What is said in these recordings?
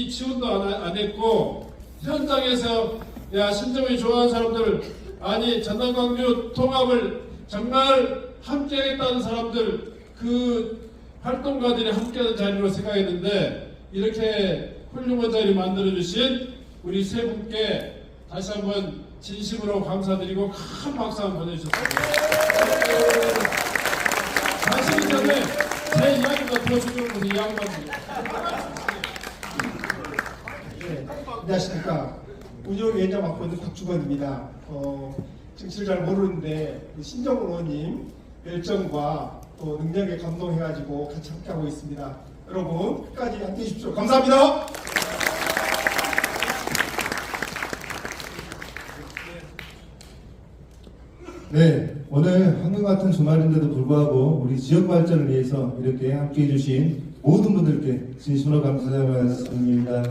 지원도 안 했고 현장에서 야 신정이 좋아하는 사람들 아니 전남 광주 통합을 정말 함께하겠다는 사람들 그 활동가들이 함께하는 자리로 생각했는데 이렇게 훌륭한 자리 만들어주신 우리 세 분께 다시 한번 진심으로 감사드리고 큰 박수 한번 보내주셨습니다. 가시기 전에 제 이야기도 들어주려고 이 양반입니다. 네, 안녕하십니까. 운영위원장 맡고 있는 박주건입니다. 정치를 잘 모르는데 신정훈 의원님 열정과 또 능력에 감동해가지고 같이 함께하고 있습니다. 여러분 끝까지 함께해 주십시오. 감사합니다. 네, 오늘 한강 같은 주말인데도 불구하고 우리 지역 발전을 위해서 이렇게 함께해 주신 모든 분들께 진심으로 감사의 말씀입니다.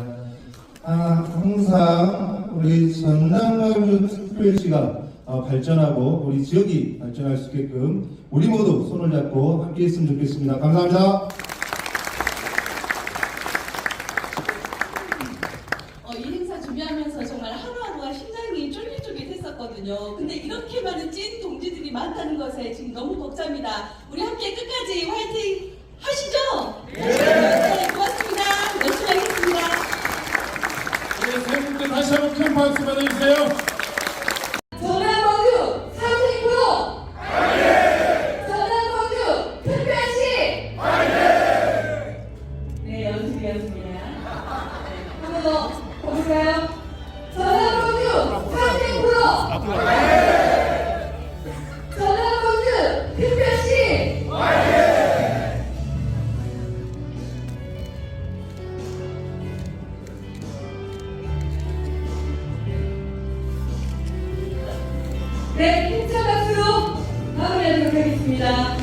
항상 우리 전남광주 특별시가 발전하고 우리 지역이 발전할 수 있게끔 우리 모두 손을 잡고 함께 했으면 좋겠습니다. 감사합니다. 이 행사 준비하면서 정말 하루하루가 심장이 쫄깃쫄깃했었거든요. 근데 이렇게 많은 찐 동지들이 많다는 것에 지금 너무 벅찹니다. 우리 함께 끝까지 화이팅 하시죠? 네, 고맙습니다. 열심히 하겠습니다. 네, 세 분께 다시 한번 큰 박수 보내주세요. 전남광주 상생구로 전남광주 특별시 네, 연습이었습니다. 한 번 더 가볼까요? 전남광주 상생구로 전남광주 특별시 네, 힘찬 박수로 마무리하도록 하겠습니다.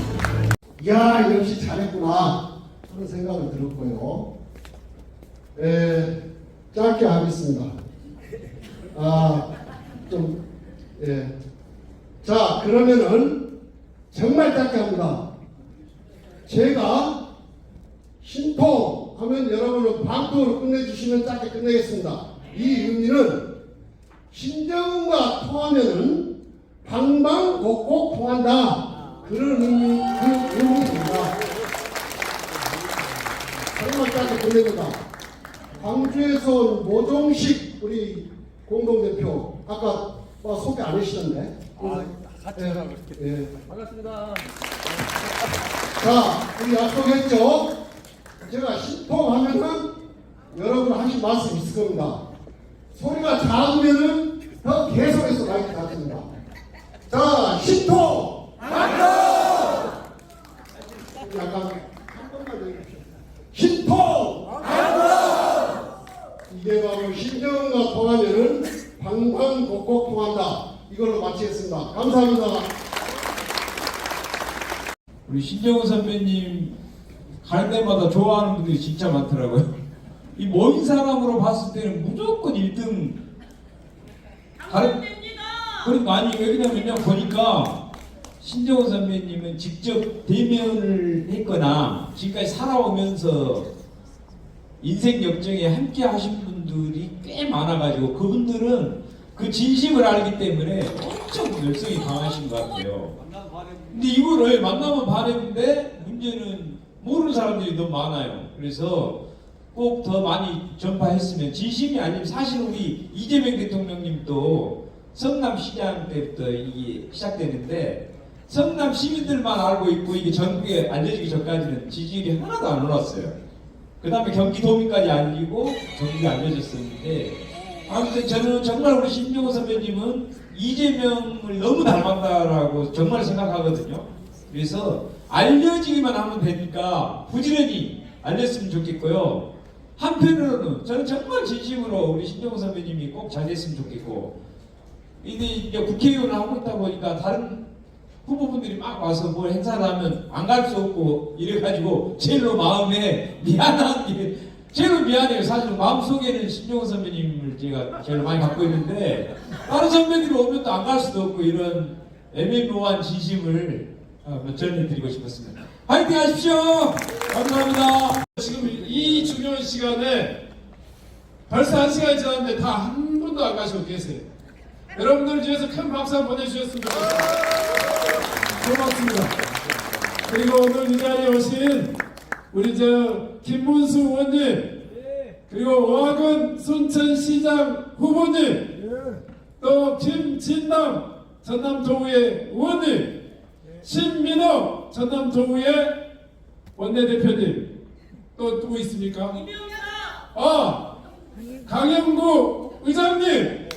이야 역시 잘했구나 그런 생각을 들었고요. 짧게 하겠습니다. 자 그러면은 정말 짧게 합니다. 제가 신통 하면 여러분은 방통으로 끝내주시면 짧게 끝내겠습니다. 이 의미는 신정과 통하면은 방방곡곡 통한다. 그런 의미입니다. 정말 짧게 끝냅니다. 광주에서 온 모종식 우리 공동대표 아까 소개 안 하시던데. 반갑습니다. 자, 우리 약속했죠? 제가 신통하면은 여러분 하신 말씀 있을 겁니다. 소리가 작으면은 더 계속해서 마이크 닫습니다. 자, 신통! 약간 한 번만 더 해주십시오. 신통! 이게 바로 신정과 통하면은 방방곡곡 통한다. 이걸로 마치겠습니다. 감사합니다. 우리 신정훈 선배님 갈 때마다 좋아하는 분들이 진짜 많더라고요. 이 모인 사람으로 봤을 때는 무조건 1등. 그러니까 아니 왜냐면요 보니까 신정훈 선배님은 직접 대면을 했거나 지금까지 살아오면서 인생 역정에 함께 하신 분들이 꽤 많아가지고 그분들은 그 진심을 알기 때문에 엄청 열성이 강하신 것 같아요. 근데 이거를 만나면 반했는데 문제는 모르는 사람들이 너무 많아요. 그래서 꼭 더 많이 전파했으면 진심이 아니면 사실 우리 이재명 대통령님도 성남시장 때부터 이게 시작되는데 성남 시민들만 알고 있고 이게 전국에 알려지기 전까지는 지지율이 하나도 안 올랐어요. 그 다음에 경기도민까지 알리고 전국에 알려졌었는데 아무튼 저는 정말 우리 신정훈 선배님은 이재명을 너무 닮았다라고 정말 생각하거든요. 그래서 알려지기만 하면 되니까 부지런히 알렸으면 좋겠고요. 한편으로는 저는 정말 진심으로 우리 신정훈 선배님이 꼭 잘 됐으면 좋겠고 근데 이제 국회의원을 하고 있다 보니까 다른 후보분들이 막 와서 뭘 행사를 하면 안 갈 수 없고 이래가지고 제일로 마음에 미안한 게 제일 미안해요. 사실 마음속에는 신정훈 선배님을 제가 제일 많이 갖고 있는데 다른 선배들이 오면 또 안 갈 수도 없고 이런 애매모호한 진심을 전해드리고 싶었습니다. 화이팅 하십시오. 감사합니다. 지금 이 중요한 시간에 벌써 1시간이 지났는데 다 한 분도 안 가시고 계세요. 여러분들 중에서 큰 박수 한번 보내주셨으면 좋겠습니다. 고맙습니다. 그리고 오늘 이 자리에 오신 우리 김문수 의원님, 그리고 오학은 순천시장 후보님, 또 김진남 전남도의회 의원님, 신민호 전남도의회 원내대표님, 또 누구 있습니까? 강영구 의장님,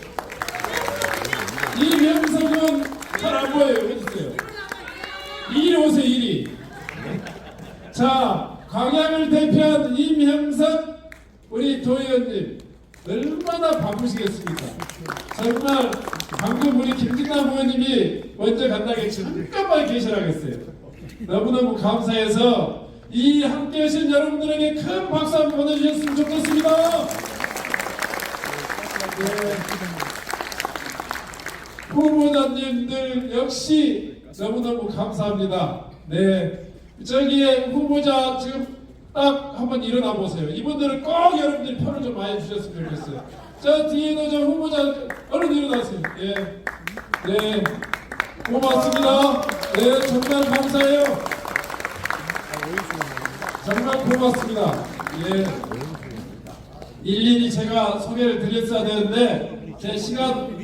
이명석은 잘 안 보여요. 어디 있어요? 이리 오세요, 이리. 자, 광양을 대표한 임형석 우리 도의원님, 얼마나 바쁘시겠습니까? 정말 방금 우리 김진남 의원님이 먼저 간다고 잠깐만 계시라겠어요. 너무너무 감사해서 이 함께 하신 여러분들에게 큰 박수 한번 보내주셨으면 좋겠습니다. 네. 후보자님들 역시 너무너무 감사합니다. 네, 저기에 후보자 지금 딱 한번 일어나 보세요. 이분들은 꼭 여러분들이 표를 좀 많이 주셨으면 좋겠어요. 저 뒤에도 저 후보자 얼른 일어나세요. 예, 네, 고맙습니다. 네, 정말 감사해요. 정말 고맙습니다. 예, 일일이 제가 소개를 드렸어야 되는데 제 시간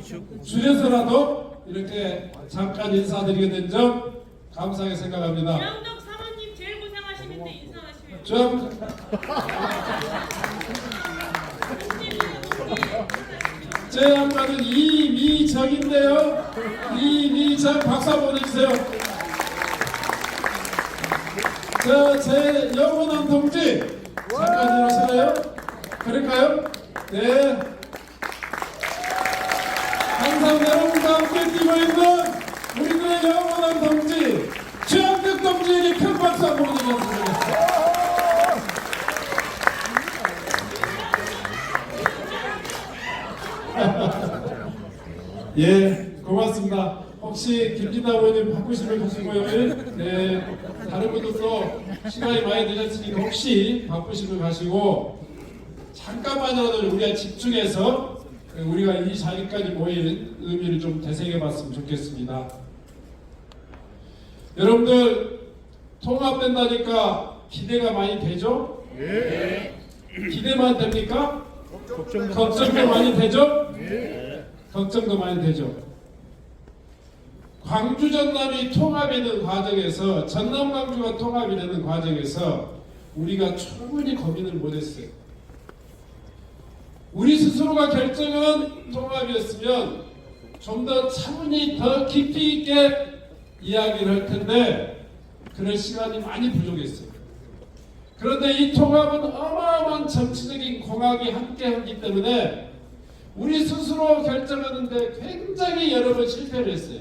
줄여서라도 이렇게 잠깐 인사드리게 된 점 감사하게 생각합니다. 양덕 사모님 제일 고생하시는데 인사하시면 좀 제 양반은 이미정인데요. 이미정 박수 한번 보내주세요. 제 영원한 동지 잠깐 일어서나요? 그럴까요? 네. 항상 여러분과 함께 뛰고 있는 우리들의 영원한 동지 최양덕 동지에게 큰 박수 한번 보내주셨으면 좋겠습니다. 예, 고맙습니다. 혹시 김진남 의원님 바쁘시면 가시고요. 네, 다른 분들도 시간이 많이 늦었으니까 혹시 바쁘시면 가시고 잠깐만이라도 우리가 집중해서 우리가 이 자리까지 모인 의미를 좀 되새겨 봤으면 좋겠습니다. 여러분들 통합된다니까 기대가 많이 되죠? 네. 기대만 됩니까? 걱정도 많이 되죠? 네. 걱정도 많이 되죠. 광주 전남이 통합이 되는 과정에서 전남 광주가 통합이 되는 과정에서 우리가 충분히 고민을 못했어요. 우리 스스로가 결정한 통합이었으면 좀 더 차분히 더 깊이 있게 이야기를 할 텐데 그럴 시간이 많이 부족했어요. 그런데 이 통합은 어마어마한 정치적인 공학이 함께하기 때문에 우리 스스로 결정하는데 굉장히 여러 번 실패를 했어요.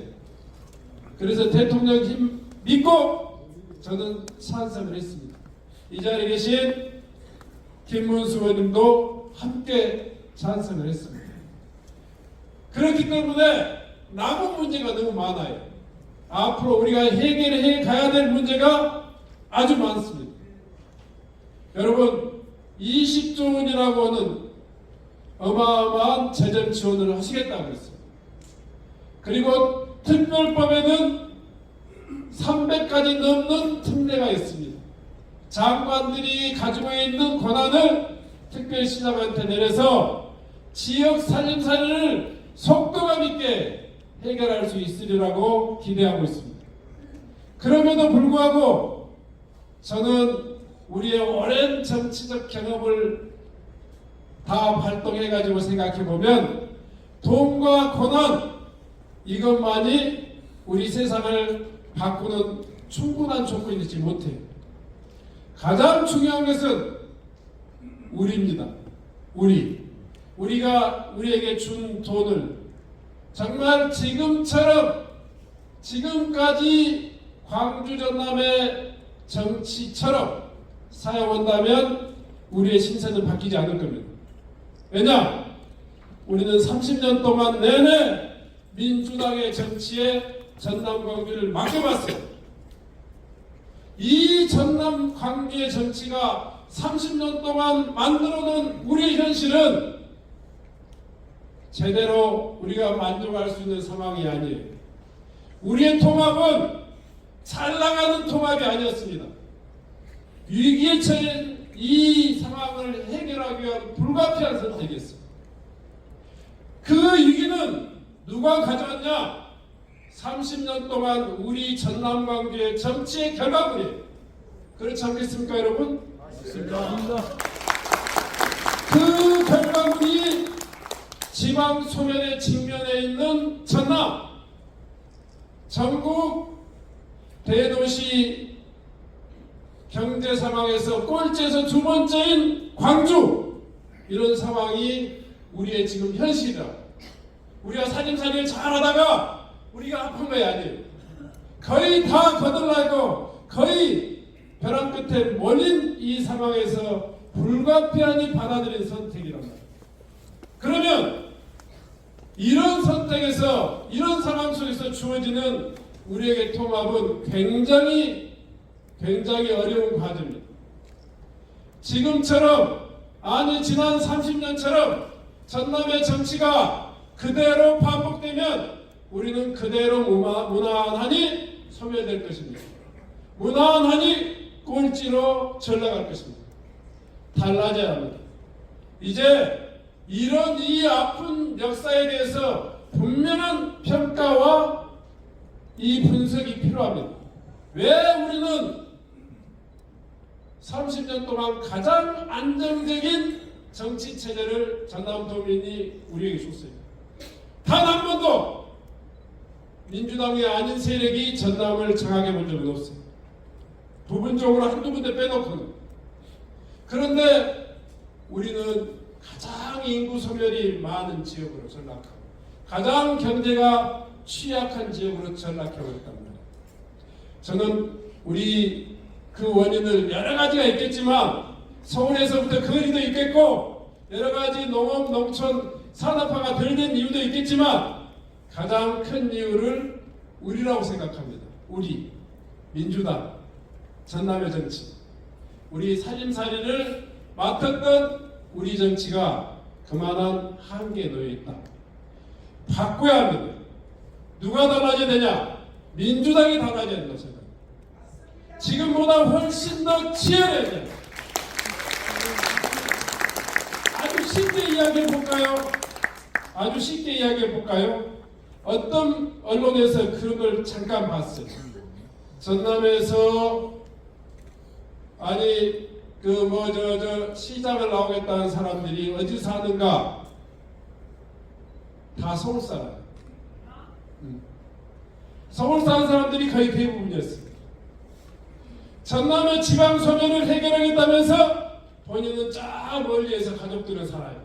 그래서 대통령 힘 믿고 저는 찬성을 했습니다. 이 자리에 계신 김문수 의원님도 함께 찬성을 했습니다. 그렇기 때문에 남은 문제가 너무 많아요. 앞으로 우리가 해결해 가야 될 문제가 아주 많습니다. 여러분 20조 원이라고 하는 어마어마한 재정 지원을 하시겠다고 그랬어요. 그리고 특별법에는 300가지 넘는 특례가 있습니다. 장관들이 가지고 있는 권한을 특별시장한테 내려서 지역 살림살이를 속도감 있게 해결할 수 있으리라고 기대하고 있습니다. 그럼에도 불구하고 저는 우리의 오랜 정치적 경험을 다 발동해가지고 생각해보면 돈과 권한 이것만이 우리 세상을 바꾸는 충분한 조건이 되지 못해요. 가장 중요한 것은 우리입니다. 우리가 우리에게 준 돈을 정말 지금처럼 지금까지 광주 전남의 정치처럼 사용한다면 우리의 신세는 바뀌지 않을 겁니다. 왜냐? 우리는 30년 동안 내내 민주당의 정치에 전남 광주를 맡겨봤어요. 이 전남 광주의 정치가 30년 동안 만들어놓은 우리의 현실은 제대로 우리가 만족할 수 있는 상황이 아니에요. 우리의 통합은 잘 나가는 통합이 아니었습니다. 위기에 처한 이 상황을 해결하기 위한 불가피한 선택이었어요. 그 위기는 누가 가져왔냐? 30년 동안 우리 전남 광주의 정치의 결과물이에요. 그렇지 않겠습니까, 여러분? 맞습니다. 그 결과물이 지방 소멸의 직면에 있는 전남, 전국 대도시 경제 상황에서 꼴찌에서 두 번째인 광주, 이런 상황이 우리의 지금 현실이다. 우리가 살림살이를 잘하다가 우리가 아픈 거야 아니에요. 거의 다 거들나고 거의 벼랑 끝에 몰린 이 상황에서 불가피하니 받아들인 선택이란 말이에요. 그러면 이런 선택에서, 이런 상황 속에서 주어지는 우리에게 통합은 굉장히 어려운 과정입니다. 지금처럼, 아니 지난 30년처럼 전남의 정치가 그대로 반복되면 우리는 그대로 무난하니 소멸될 것입니다. 무난하니 꼴찌로 전락할 것입니다. 달라져야 합니다. 이제 이런 이 아픈 역사에 대해서 분명한 평가와 이 분석이 필요합니다. 왜 우리는 30년 동안 가장 안정적인 정치 체제를 전남도민이 우리에게 줬어요. 단 한 번도 민주당이 아닌 세력이 전남을 장악해 본 적은 없어요. 부분적으로 한두 군데 빼놓고는. 그런데 우리는 가장 인구 소멸이 많은 지역으로 전락하고 가장 경제가 취약한 지역으로 전락하고 있단 말이에요. 저는 우리 그 원인을 여러 가지가 있겠지만 서울에서부터 거리도 있겠고 여러 가지 농업, 농촌, 산업화가 덜 된 이유도 있겠지만 가장 큰 이유를 우리라고 생각합니다. 우리 민주당, 전남의 정치, 우리 살림살이를 맡았던 우리 정치가 그만한 한계에 놓여 있다. 바꿔야 합니다. 누가 달라져야 되냐? 민주당이 달라져야 된다 생각합니다. 지금보다 훨씬 더 치열해야 돼요. 아주 쉽게 이야기해 볼까요? 아주 쉽게 이야기해 볼까요? 어떤 언론에서 그런 걸 잠깐 봤어요. 전남에서 아니 시장을 나오겠다는 사람들이 어디 사는가? 다 서울 사람. 서울 사는 사람들이 거의 대부분이었어요. 전남의 지방 소멸을 해결하겠다면서 본인은 쫙 멀리에서 가족들은 살아요.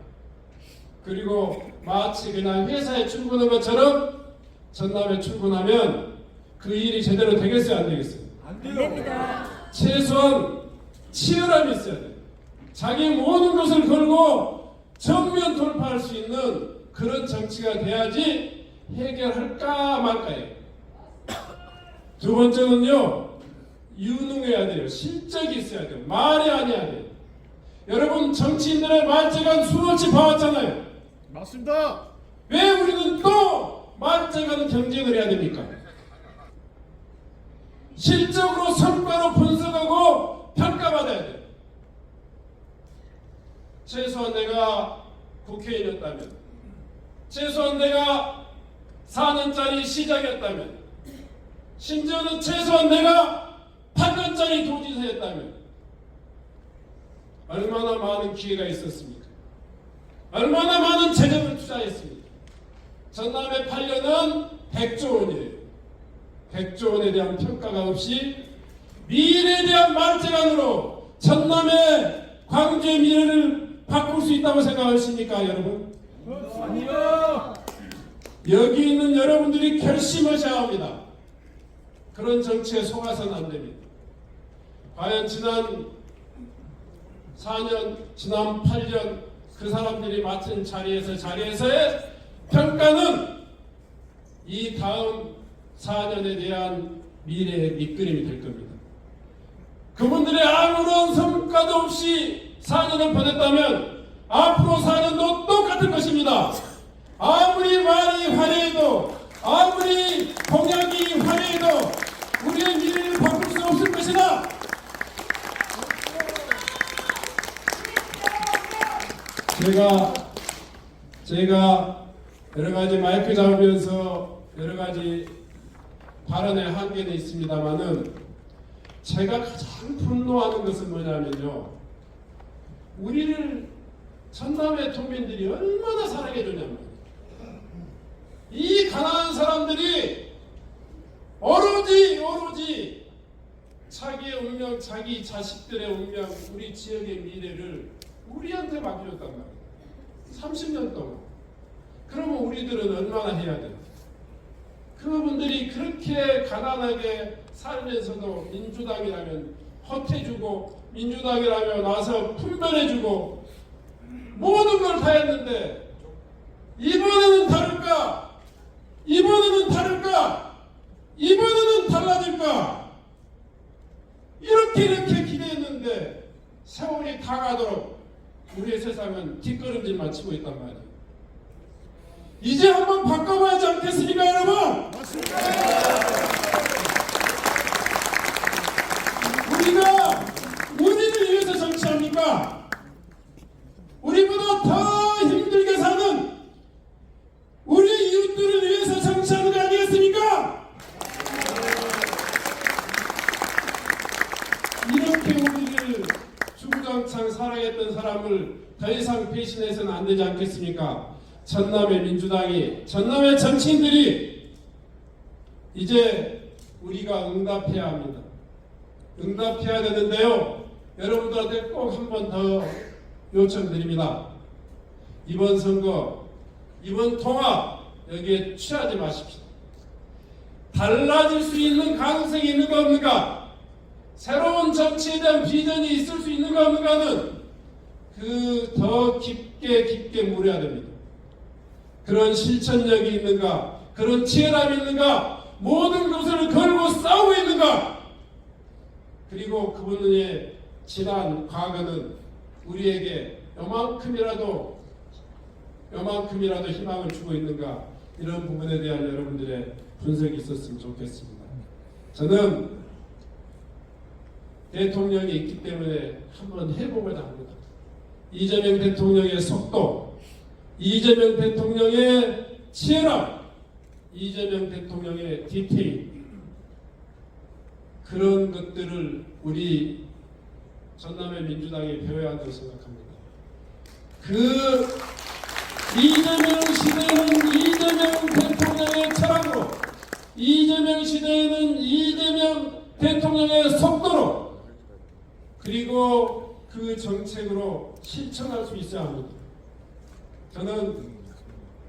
그리고 마치 그냥 회사에 출근한 것처럼 전남에 출근하면 그 일이 제대로 되겠어요, 안 되겠어요? 안 됩니다. 최소한 치열함이 있어야 돼요. 자기 모든 것을 걸고 정면 돌파할 수 있는 그런 정치가 돼야지 해결할까 말까요. 두 번째는요, 유능해야 돼요. 실적이 있어야 돼요. 말이 아니어야 돼요. 여러분, 정치인들의 말재간 수없이 봐왔잖아요. 맞습니다. 왜 우리는 또 말재간 경쟁을 해야 됩니까? 실적으로 성과로 분석하고 평가받아야 돼요. 최소한 내가 국회의원이었다면, 최소한 내가 4년짜리 시장이었다면, 심지어는 최소한 내가 8년짜리 도지사였다면 얼마나 많은 기회가 있었습니까? 얼마나 많은 재정을 투자했습니까? 전남의 8년은 100조 원이에요. 100조 원에 대한 평가가 없이 미래에 대한 말재간으로 전남의 광주의 미래를 바꿀 수 있다고 생각하십니까, 여러분? 아니요. 여기 있는 여러분들이 결심하셔야 합니다. 그런 정치에 속아서는 안 됩니다. 과연 지난 4년, 지난 8년 그 사람들이 맡은 자리에서의 평가는 이 다음 4년에 대한 미래의 밑그림이 될 겁니다. 그분들이 아무런 성과도 없이 4년을 보냈다면 앞으로 4년도 똑같을 것입니다. 아무리 말이 화려해도 아무리 공약이 화려해도 우리의 미래를 바꿀 수 없을 것이다. 제가 여러 가지 마이크 잡으면서 여러 가지 발언의 한계는 있습니다만은 제가 가장 분노하는 것은 뭐냐면요. 우리를 전남의 도민들이 얼마나 사랑해 주냐면 이 가난한 사람들이 오로지 자기의 운명, 자기 자식들의 운명, 우리 지역의 미래를 우리한테 맡겨줬단 말이에요. 30년 동안. 그러면 우리들은 얼마나 해야 돼요? 그분들이 그렇게 가난하게 살면서도 민주당이라면 허태주고 민주당이라면 와서 분별해주고 모든 걸 다 했는데 이번에는 다를까? 이번에는 다를까? 이번에는 달라질까? 이렇게 기대했는데 세월이 다 가도록 우리의 세상은 뒷걸음질만 치고 있단 말이에요. 이제 한번 바꿔봐야 하지 않겠습니까, 여러분? 우리가 우리를 위해서 정치합니까? 우리보다 더 힘들게 사는 우리 이웃들을 위해서 정치하는 거 아니겠습니까? 이렇게 우리를 주구장창 사랑했던 사람을 더 이상 배신해서는 안 되지 않겠습니까? 전남의 민주당이, 전남의 정치인들이 이제 우리가 응답해야 합니다. 응답해야 되는데요. 여러분들한테 꼭 한 번 더 요청드립니다. 이번 선거, 이번 통합 여기에 취하지 마십시오. 달라질 수 있는 가능성이 있는가 없는가, 새로운 정치에 대한 비전이 있을 수 있는가 없는가는 그 더 깊게 물어야 됩니다. 그런 실천력이 있는가, 그런 치열함이 있는가, 모든 것을 걸고 싸우고 있는가, 그리고 그분의 지난 과거는 우리에게 요만큼이라도 희망을 주고 있는가, 이런 부분에 대한 여러분들의 분석이 있었으면 좋겠습니다. 저는 대통령이 있기 때문에 한번 해보고자 합니다. 이재명 대통령의 속도, 이재명 대통령의 치열함, 이재명 대통령의 디테일, 그런 것들을 우리 전남의 민주당이 배워야 한다고 생각합니다. 그 이재명 시대에는 이재명 대통령의 철학으로, 이재명 시대에는 이재명 대통령의 속도로, 그리고 그 정책으로 실천할 수 있어야 합니다. 저는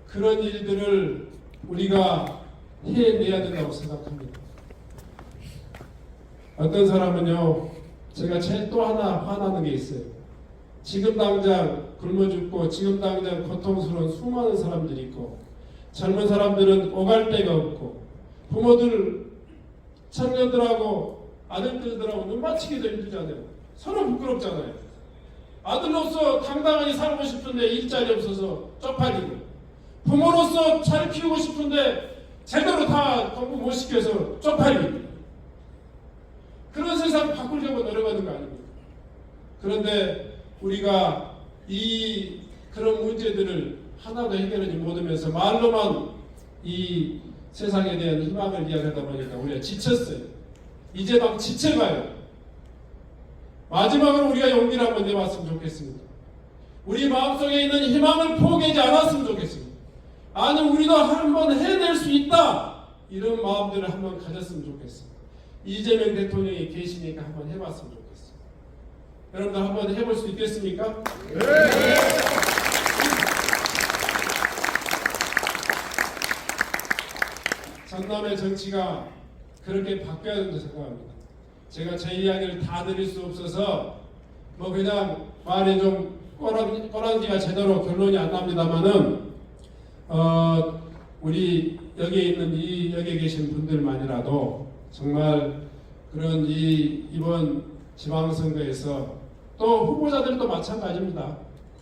그런 일들을 우리가 해내야 된다고 생각합니다. 어떤 사람은요, 제가 제일 또 하나 화나는 게 있어요. 지금 당장 굶어 죽고 지금 당장 고통스러운 수많은 사람들이 있고, 젊은 사람들은 오갈 데가 없고, 부모들, 청년들하고 아들들하고 눈 맞추기도 힘들잖아요. 서로 부끄럽잖아요. 아들로서 당당하게 살고 싶은데 일자리 없어서 쪽팔리고, 부모로서 잘 키우고 싶은데 제대로 다 공부 못 시켜서 쪽팔리고, 그런 세상 바꾸려고 노력하는 거 아닙니까? 그런데 우리가 그런 문제들을 하나도 해결하지 못하면서 말로만 이 세상에 대한 희망을 이야기하다 보니까 우리가 지쳤어요. 이제 막 지쳐가요. 마지막으로 우리가 용기를 한번 내봤으면 좋겠습니다. 우리 마음속에 있는 희망을 포기하지 않았으면 좋겠습니다. 아니, 우리도 한번 해낼 수 있다, 이런 마음들을 한번 가졌으면 좋겠습니다. 이재명 대통령이 계시니까 한번 해봤으면 좋겠습니다. 여러분들 한번 해볼 수 있겠습니까? 네. 전남의 정치가 그렇게 바뀌어야 된다고 생각합니다. 제가 제 이야기를 다 드릴 수 없어서 뭐 그냥 말이 좀 꼬랑지가 제대로 결론이 안 납니다만은 우리 여기에 계신 분들만이라도 정말 그런 이번 지방선거에서 또 후보자들도 마찬가지입니다.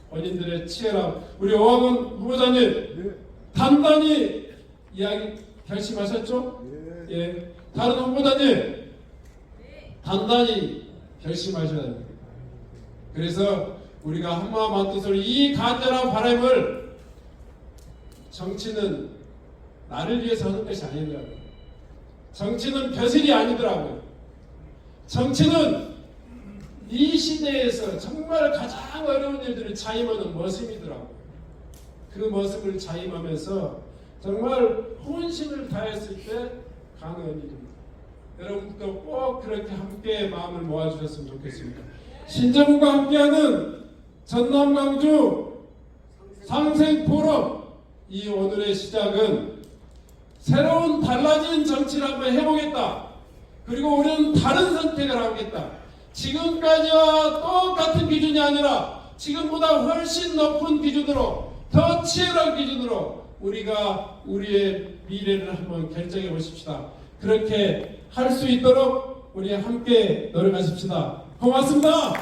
본인들의 치열함. 우리 오학원 후보자님 단단히 이야기 결심하셨죠? 예. 다른 후보자님 단단히 결심하셔야 됩니다. 그래서 우리가 한마음 한뜻으로 이 간절한 바람을 정치는 나를 위해서 하는 것이 아니더라고요. 정치는 벼슬이 아니더라고요. 정치는 이 시대에서 정말 가장 어려운 일들을 자임하는 모습이더라고요. 그 모습을 자임하면서 정말 혼신을 다했을 때 가능한 일입니다. 여러분도 꼭 그렇게 함께 마음을 모아주셨으면 좋겠습니다. 신정훈과 함께하는 전남 광주 상생포럼, 이 오늘의 시작은 새로운 달라진 정치를 한번 해보겠다. 그리고 우리는 다른 선택을 하겠다. 지금까지와 똑같은 기준이 아니라 지금보다 훨씬 높은 기준으로, 더 치열한 기준으로 우리가 우리의 미래를 한번 결정해 보십시다. 그렇게 할 수 있도록 우리 함께 노력하십시다. 고맙습니다.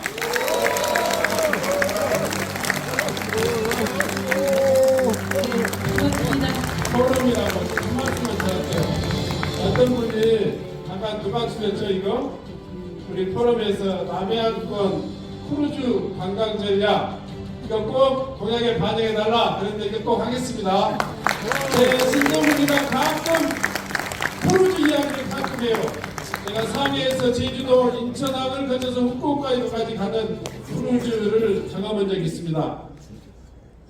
포럼이라고 한 말씀만 드릴게요. 어떤 분이 잠깐 누가 주셨죠 이거? 우리 포럼에서 남해안권 크루즈 관광 전략 이거 꼭 공약에 반영해달라. 그런데 이거 꼭 하겠습니다. 신정훈이가 가끔 크루즈 이야기를 가끔 해요. 제가 상해에서 제주도, 인천항을 거쳐서 후쿠오카에까지 가는 크루즈를 경험한 적이 있습니다.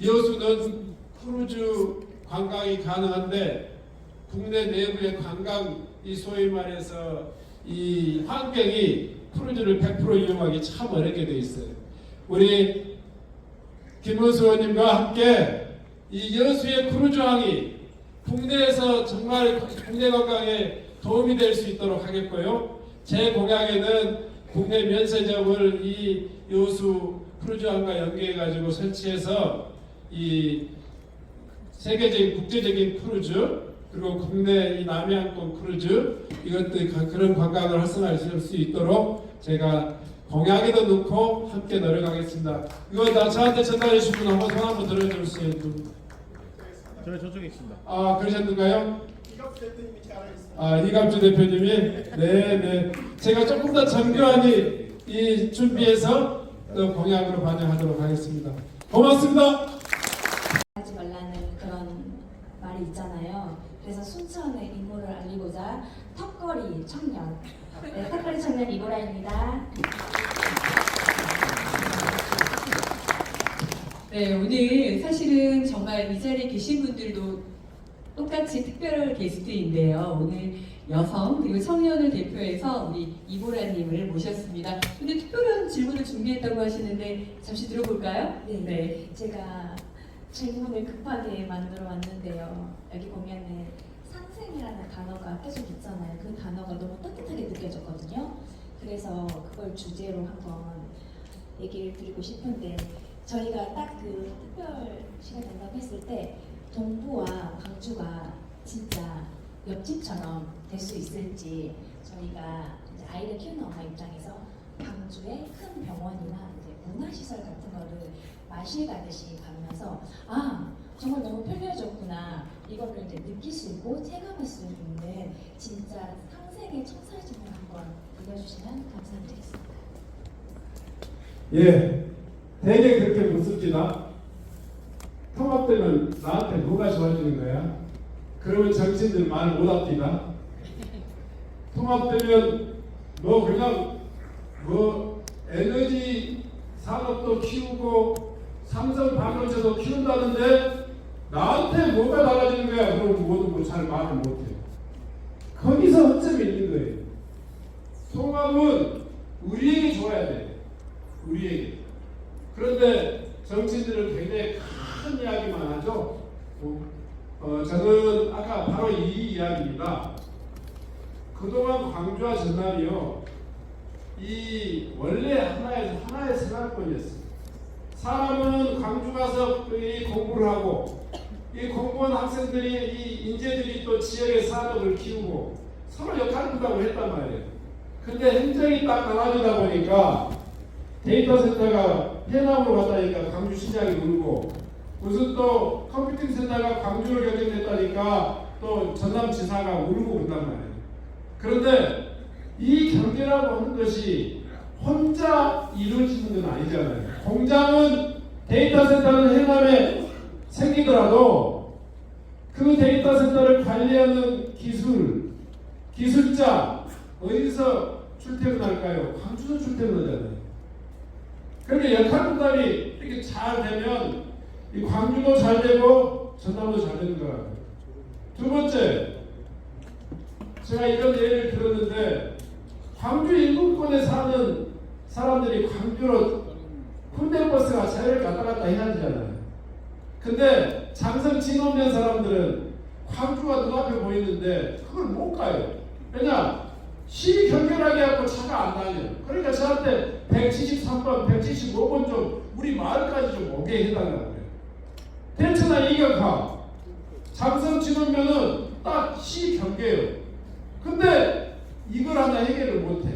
여수는 크루즈 관광이 가능한데 국내 내부의 관광, 이 소위 말해서 이 환경이 크루즈를 100% 이용하기 참 어렵게 돼 있어요. 우리 김문수 의원님과 함께 이 여수의 크루즈항이 국내에서 정말 국내 관광에 도움이 될 수 있도록 하겠고요. 제 공약에는 국내 면세점을 이 여수 크루즈항과 연계해가지고 설치해서 이 세계적인 국제적인 크루즈 그리고 국내 이 남해안권 크루즈 이것도 그런 관광을 활성화할 수 있도록 제가 공약에도 넣고 함께 노력하겠습니다. 이거 다 저한테 전달해 주신 분 한번 손 한번 들어주세요. 저 저쪽에 있습니다. 아 그러셨는가요? 이갑주 대표님이 잘 알겠습니다. 아 이갑주 대표님이 네네 제가 조금 더 정교하니 이 준비해서 또 공약으로 반영하도록 하겠습니다. 고맙습니다. 하지 말라는 그런 말이 있잖아요. 그래서 순천의 이모를 알리고자 턱걸이 청년, 네, 턱걸이 청년 이보라입니다. 네, 오늘 사실은 정말 이 자리에 계신 분들도 똑같이 특별 게스트인데요. 오늘 여성 그리고 청년을 대표해서 우리 이보라님을 모셨습니다. 근데 특별한 질문을 준비했다고 하시는데 잠시 들어볼까요? 네. 제가 질문을 급하게 만들어 왔는데요. 여기 보면은 상생이라는 단어가 계속 있잖아요. 그 단어가 너무 따뜻하게 느껴졌거든요. 그래서 그걸 주제로 한번 얘기를 드리고 싶은데 저희가 딱 그 특별 시간 된다고 했을 때 동부와 광주가 진짜 옆집처럼 될 수 있을지 저희가 이제 아이를 키우는 엄마 입장에서 광주의 큰 병원이나 이제 문화시설 같은 거를 마실 가듯이 가면서 아 정말 너무 편리해졌구나 이거를 이제 느낄 수 있고 체감할 수 있는 진짜 상생의 청사진을 한번 들려주시면 감사드리겠습니다. 예, 되게 그렇게 묻습니다. 통합되면 나한테 뭐가 좋아지는 거야? 그러면 정치인들 말 못합니다. 통합되면 뭐 그냥 뭐 에너지 산업도 키우고 삼성 반도체도 키운다는데 나한테 뭐가 달라지는 거야? 그럼 뭐도 잘 말을 못해요. 거기서 허점이 있는 거예요. 통합은 우리에게 좋아야 돼. 우리에게. 그런데 정치인들은 굉장히 큰 이야기만 하죠. 저는 아까 바로 이 이야기입니다. 그동안 광주와 전남이요, 이 원래 하나의 생활권이었어요. 사람은 광주 가서 이 공부를 하고, 이 공무원 학생들이 이 인재들이 또 지역의 산업을 키우고 서로 역할을 한다고 했단 말이에요. 근데 행정이 딱 나눠지다 보니까 데이터 센터가 해남으로 갔다니까 광주 시장이 울고, 무슨 또 컴퓨팅 센터가 광주로 결정됐다니까 또 전남지사가 울고 그런단 말이에요. 그런데 이 경제라고 하는 것이 혼자 이루어지는 건 아니잖아요. 공장은 데이터 센터는 해남에 생기더라도 그 데이터 센터를 관리하는 기술자 어디서 출퇴근할까요? 광주에서 출퇴근하잖아요. 그러니까 역할 분담이 이렇게 잘 되면 이 광주도 잘 되고 전남도 잘 되는 거라고요. 두 번째, 제가 이런 예를 들었는데 광주 인근권에 사는 사람들이 광주로 콘덴버스가 차를 갔다 갔다 해야 되잖아요. 근데 장성 진원면 사람들은 광주가 눈앞에 보이는데 그걸 못 가요. 왜냐? 시위 경결하게 하고 차가 안 다녀요. 그러니까 저한테 173번, 175번 좀 우리 마을까지 좀 오게 해달라고 그래요. 대천하 이격하, 장성 진원면은 딱 시위 경계예요. 근데 이걸 하나 해결을 못해.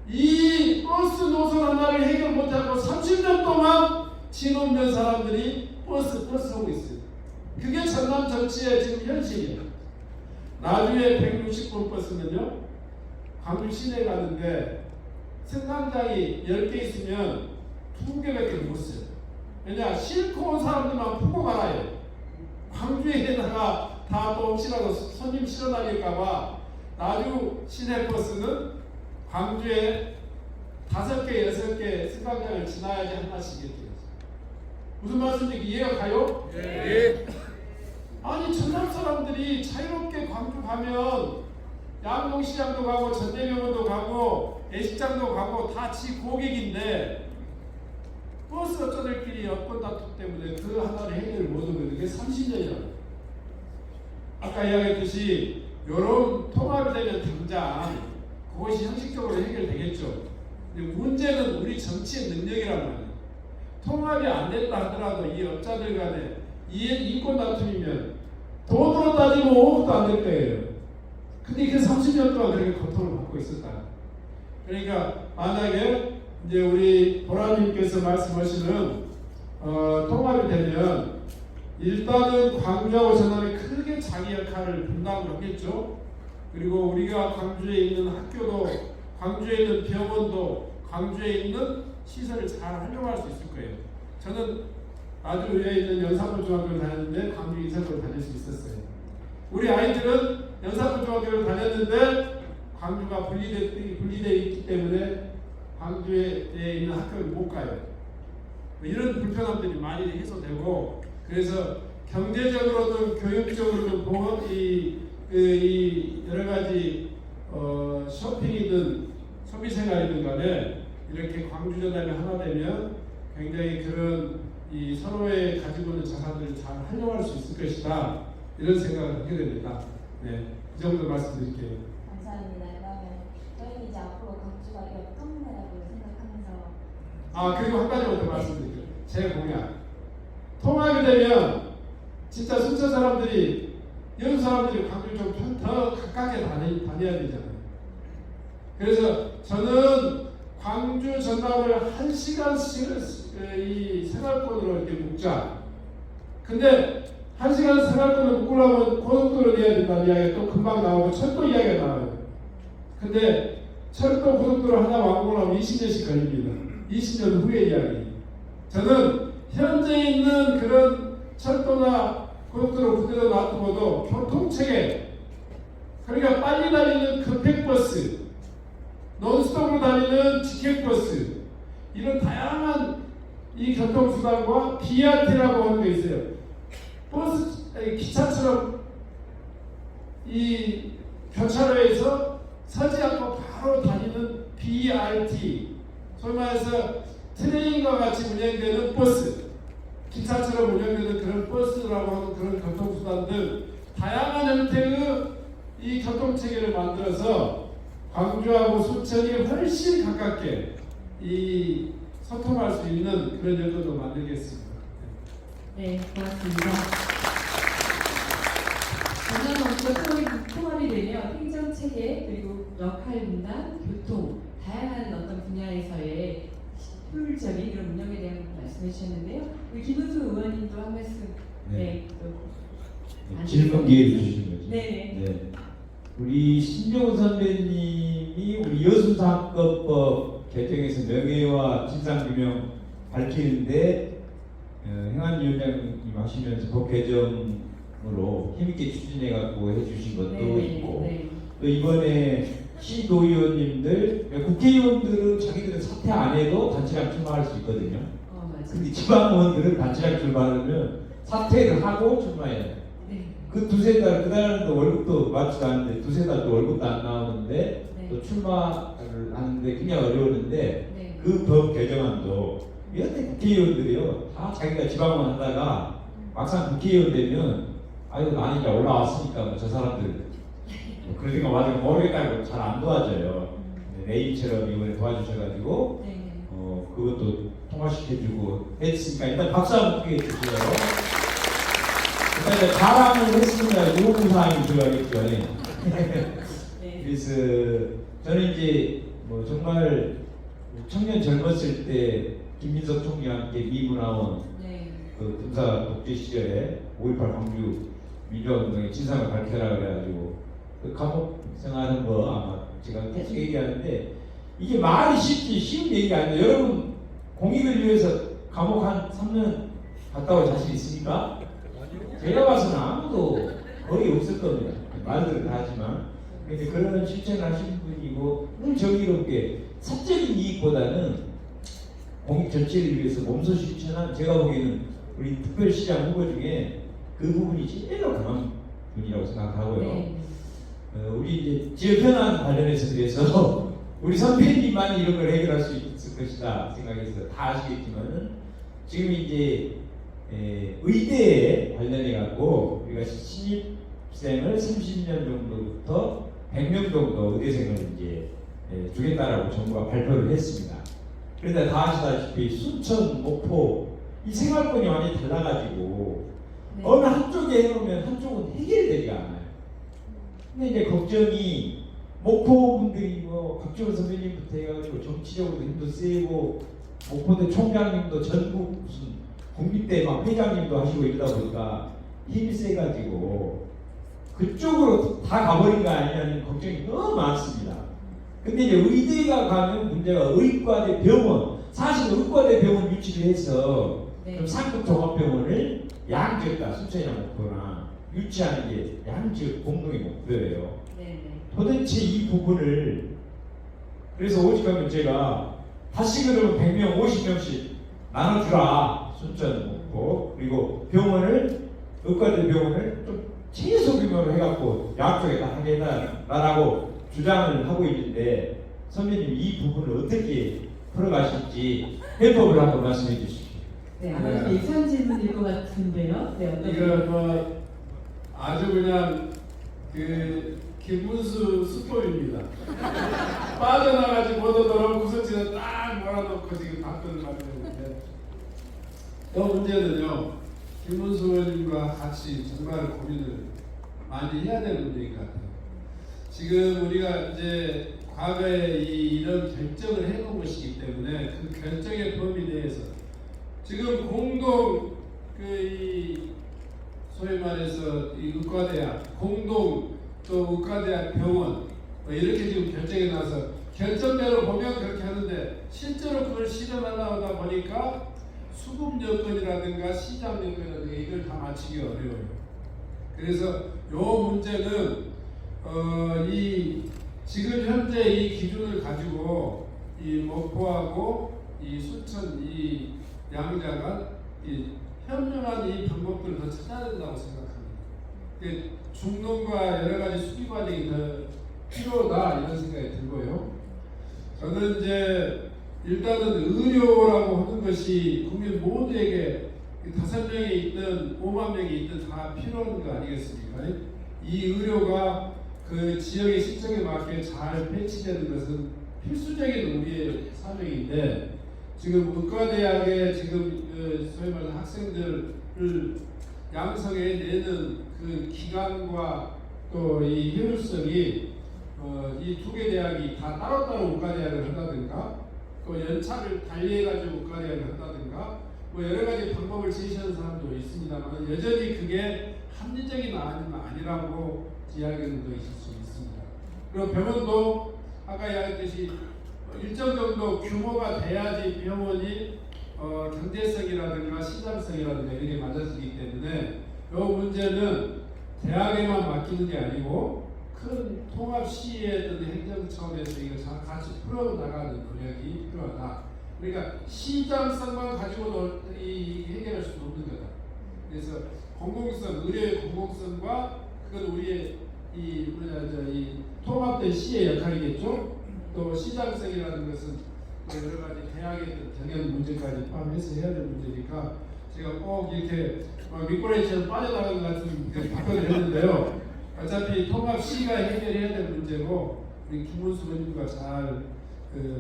이 버스 노선 하나를 해결 못하고 30년 동안 진원면 사람들이 버스 하고 있어요. 그게 전남 정치의 지금 현실이에요. 나중에 160번 버스는요, 광주 시내 가는데 승강장이 10개 있으면 2개밖에 못 써요. 왜냐? 싣고 온 사람들만 푸고 말아요. 광주에다가 다 또 혹시라도 손님 실어 다닐까봐 나주 시내 버스는 광주에 5개, 6개 승강장을 지나야지 하나씩 이렇게. 무슨 말씀인지 이해가 가요? 네. 아니 전남 사람들이 자유롭게 광주 가면 양동시장도 가고 전대병원도 가고 애식장도 가고 다 지 고객인데 버스 어쩌들끼리 여권 다툼 때문에 그 하나를 해결을 못하는 게 30년이라고. 아까 이야기했듯이 이런 통합이 되면 당장 그것이 형식적으로 해결되겠죠. 근데 문제는 우리 정치의 능력이란 말이에요. 통합이 안 됐다 하더라도 이 업자들 간에 인권 다툼이면 돈으로 따지면 5억도 안 될 거예요. 근데 그 30년 동안 그렇게 고통을 받고 있었다. 그러니까 만약에 이제 우리 보라님께서 말씀하시는 통합이 되면 일단은 광주하고 전남이 크게 자기 역할을 분담을 하겠죠. 그리고 우리가 광주에 있는 학교도, 광주에 있는 병원도, 광주에 있는 시설을 잘 활용할 수 있을 거예요. 저는 나주에 있는 연산군 중학교를 다녔는데 광주 이사고를 다닐 수 있었어요. 우리 아이들은 연산군 중학교를 다녔는데 광주가 분리되어 있기 때문에 광주에 있는 학교를 못 가요. 이런 불편함들이 많이 해소되고, 그래서 경제적으로든 교육적으로든 이 여러 가지 쇼핑이든 소비생활이든 간에 이렇게 광주 전남이 하나 되면 굉장히 그런 이 서로의 가지고 있는 자산들을 잘 활용할 수 있을 것이다, 이런 생각을 하게 됩니다. 네, 이 정도 말씀드릴게요. 감사합니다. 그러면 저희는 이제 앞으로 광주가 역동네라고 생각하면서 그리고 한 가지만 더 말씀드릴게요. 제 공약. 통합이 되면 진짜 순천 사람들이, 여수 사람들이 광주 좀 더 가깝게 다녀야 되잖아요. 그래서 저는 광주 전남을 1시간씩 이 생활권으로 이렇게 묶자. 근데 1시간 생활권을 묶으려면 고속도로를 내야 된다는 이야기가 또 금방 나오고 철도 이야기가 나와요. 근데 철도 고속도로 하나 완공하면 20년씩 걸립니다. 20년 후의 이야기. 저는 현재 있는 그런 철도나 고속도로 그대로 놔두고도 교통체계, 그러니까 빨리 다니는 급행버스, 논스톱으로 다니는 직행버스, 이런 다양한 이 교통수단과 BRT라고 하는 게 있어요. 기차처럼 이 교차로에서 서지 않고 바로 다니는 BRT, 소위 말해서 트레인과 같이 운행되는 버스, 기차처럼 운영되는 그런 버스라고 하는 그런 교통수단들, 다양한 형태의 이 교통체계를 만들어서 광주하고 순천이 훨씬 가깝게 이 소통할 수 있는 그런 여건도 만들겠습니다. 네, 고맙습니다. 이런 통합이 되면 행정 체계 그리고 역할 분담, 교통 다양한 어떤 분야에서의 효율적인 이런 운영에 대한 말씀해 주셨는데요. 우리 김은수 의원님도 한 말씀. 네. 또 질문 기회를 주신 거죠. 네네. 네. 우리 신종훈 선배님이 우리 여수사건법 개정에서 명예와 진상규명 밝히는데 행안위원장님 하시면서 법 개정으로 힘있게 추진해 갖고 해주신 것도 네, 있고 네. 또 이번에 시도의원님들 국회의원들은 자기들은 사퇴 안 해도 단체장 출마할 수 있거든요. 맞아요. 근데 지방의원들은 단체장 출마하려면 사퇴를 하고 출마해야 돼요. 네. 그 두세 달, 그날은 또 월급도 맞지도 않는데 두세 달 또 월급도 안 나오는데 네. 또 출마를 하는데 굉장히 어려웠는데 네. 그 법 개정안도 여태 국회의원들이요 다 자기가 지방원 하다가 막상 국회의원 되면 아유 나는 이제 올라왔으니까 뭐 저 사람들 뭐 그러니까 맞아 모르겠다고 잘 안 도와줘요. 내일처럼 이번에 도와주셔가지고 네. 그것도 통과시켜주고 했으니까 일단 박수 한번 크게 해주세요. 일단 이제 자랑을 했습니다. 요구사항이 들어가겠죠. 네. 그래서 저는 이제 뭐 정말 청년 젊었을 때 김민석 총리와 함께 미문화원 네. 그 군사 독재 시절에 5.18 광주 민주화운동의 진상을 밝혀라 그래가지고 그 감옥 생활하는 거 아마 제가 계속 얘기하는데 이게 말이 쉽지 쉬운 얘기가 아니에요. 여러분 공익을 위해서 감옥 한 3년 갔다 올 자신 있습니까? 제가 봐서는 아무도 거의 없을 겁니다. 말들은 다 하지만 근데 그런 실천을 하시는 분이고 늘 정의롭게 사적인 이익보다는 공익 전체를 위해서 몸소 실천한 제가 보기에는 우리 특별시장 후보 중에 그 부분이 제일로 강한 분이라고 생각하고요. 네. 우리 이제 지역 현안 관련해서 그래서 우리 선배님만 이런 걸 해결할 수 있을 것이다 생각해서 다 아시겠지만은 지금 이제 의대에 관련해 갖고 우리가 신입생을 30년 정도부터 100명 정도 의대생을 이제 주겠다라고 정부가 발표를 했습니다. 그런데 다 아시다시피 순천, 목포 이 생활권이 완전히 달라가지고 네. 어느 한쪽에 해놓으면 한쪽은 해결되지가 않아요. 근데 이제 걱정이 목포 분들이 뭐 박지원 선배님부터 해가지고 정치적으로 힘도 세고 목포대 총장님도 전국 무슨 국립대 막 회장님도 하시고 이러다 보니까 힘이 세가지고 그쪽으로 다 가버린 거 아니냐는 걱정이 너무 많습니다. 근데 이제 의대가 가면 문제가 의과대 병원 사실 의과대 병원 유치를 해서 네. 좀 상급 종합병원을 양지역다 순천이나 목포나 유치하는 게 양지역 공동의 목표예요. 네. 도대체 이 부분을 그래서 오직하면 제가 다시 그러면 100명 50명씩 나눠주라 순천 목포 그리고 병원을 의과대 병원을 좀 최소 규모로 해갖고 양쪽에 다 하게 해달라고 주장을 하고 있는데 선배님 이 부분을 어떻게 풀어가실지 해법을 한번 말씀해 주십시오. 네, 아마 예상 질문일 것 같은데요. 네, 어떤 이거 뭐 아주 그냥 그 김문수 수법입니다. 빠져나가지 못하도록 구석지에 딱 몰아놓고 지금 답변을 하고 있는데 그 문제는요 김문수 의원님과 같이 정말 고민을 많이 해야 되는 문제인 것 같아요. 지금 우리가 이제 과거에 이런 결정을 해놓은 것이기 때문에 그 결정의 범위 내에서 지금 공동 이 소위 말해서 이 의과대학 공동 또 의과대학 병원 뭐 이렇게 지금 결정이 나서 결정대로 보면 그렇게 하는데 실제로 그걸 실현하려고 하다 보니까 수급 여건이라든가 시장 여건이라든가 이걸 다 맞추기 어려워요. 그래서 요 문제는 이 지금 현재 이 기준을 가지고 이 목포하고 이 순천 이 양자가 이 현명한 이 방법들을 더 찾아야 된다고 생각합니다. 중농과 여러 가지 수기 과정이 더 필요하다 이런 생각이 들고요. 저는 이제 일단은 의료라고 하는 것이 국민 모두에게 5명이 있든 5만 명이 있든 다 필요한 거 아니겠습니까? 이 의료가 그 지역의 실정에 맞게 잘 배치되는 것은 필수적인 우리의 사명인데 지금 의과대학에 지금 소위 말하는 학생들을 양성해 내는 그 기간과 또 이 효율성이 이 두 개 대학이 다 따로따로 문과대학을 한다든가 또 연차를 달리해가지고 문과대학을 한다든가 뭐 여러 가지 방법을 제시하는 사람도 있습니다만 여전히 그게 합리적인 아니라고 이야기하는 도 있을 수 있습니다. 그리고 병원도 아까 이야기했듯이 일정 정도 규모가 돼야지 병원이 경제성이라든가 시장성이라든가 이런 게 맞아지기 때문에 이 문제는 대학에만 맡기는 게 아니고 큰 통합 시의 어떤 행정 차원에서 이걸 같이 풀어나가는 노력이 필요하다. 그러니까 시장성만 가지고도 이 해결할 수는 없는 거다. 그래서 공공성, 의료의 공공성과 그건 우리의 이 통합된 시의 역할이겠죠. 또 시장성이라는 것은 여러 가지 대학의 경영 문제까지 포함해서 해야 될 문제니까 제가 꼭 이렇게 미꾸라지처럼 빠져나가는 것 같은 답변을 했는데요. 어차피 통합 시가 해결해야 될 문제고 우리 김문수 의원님과 잘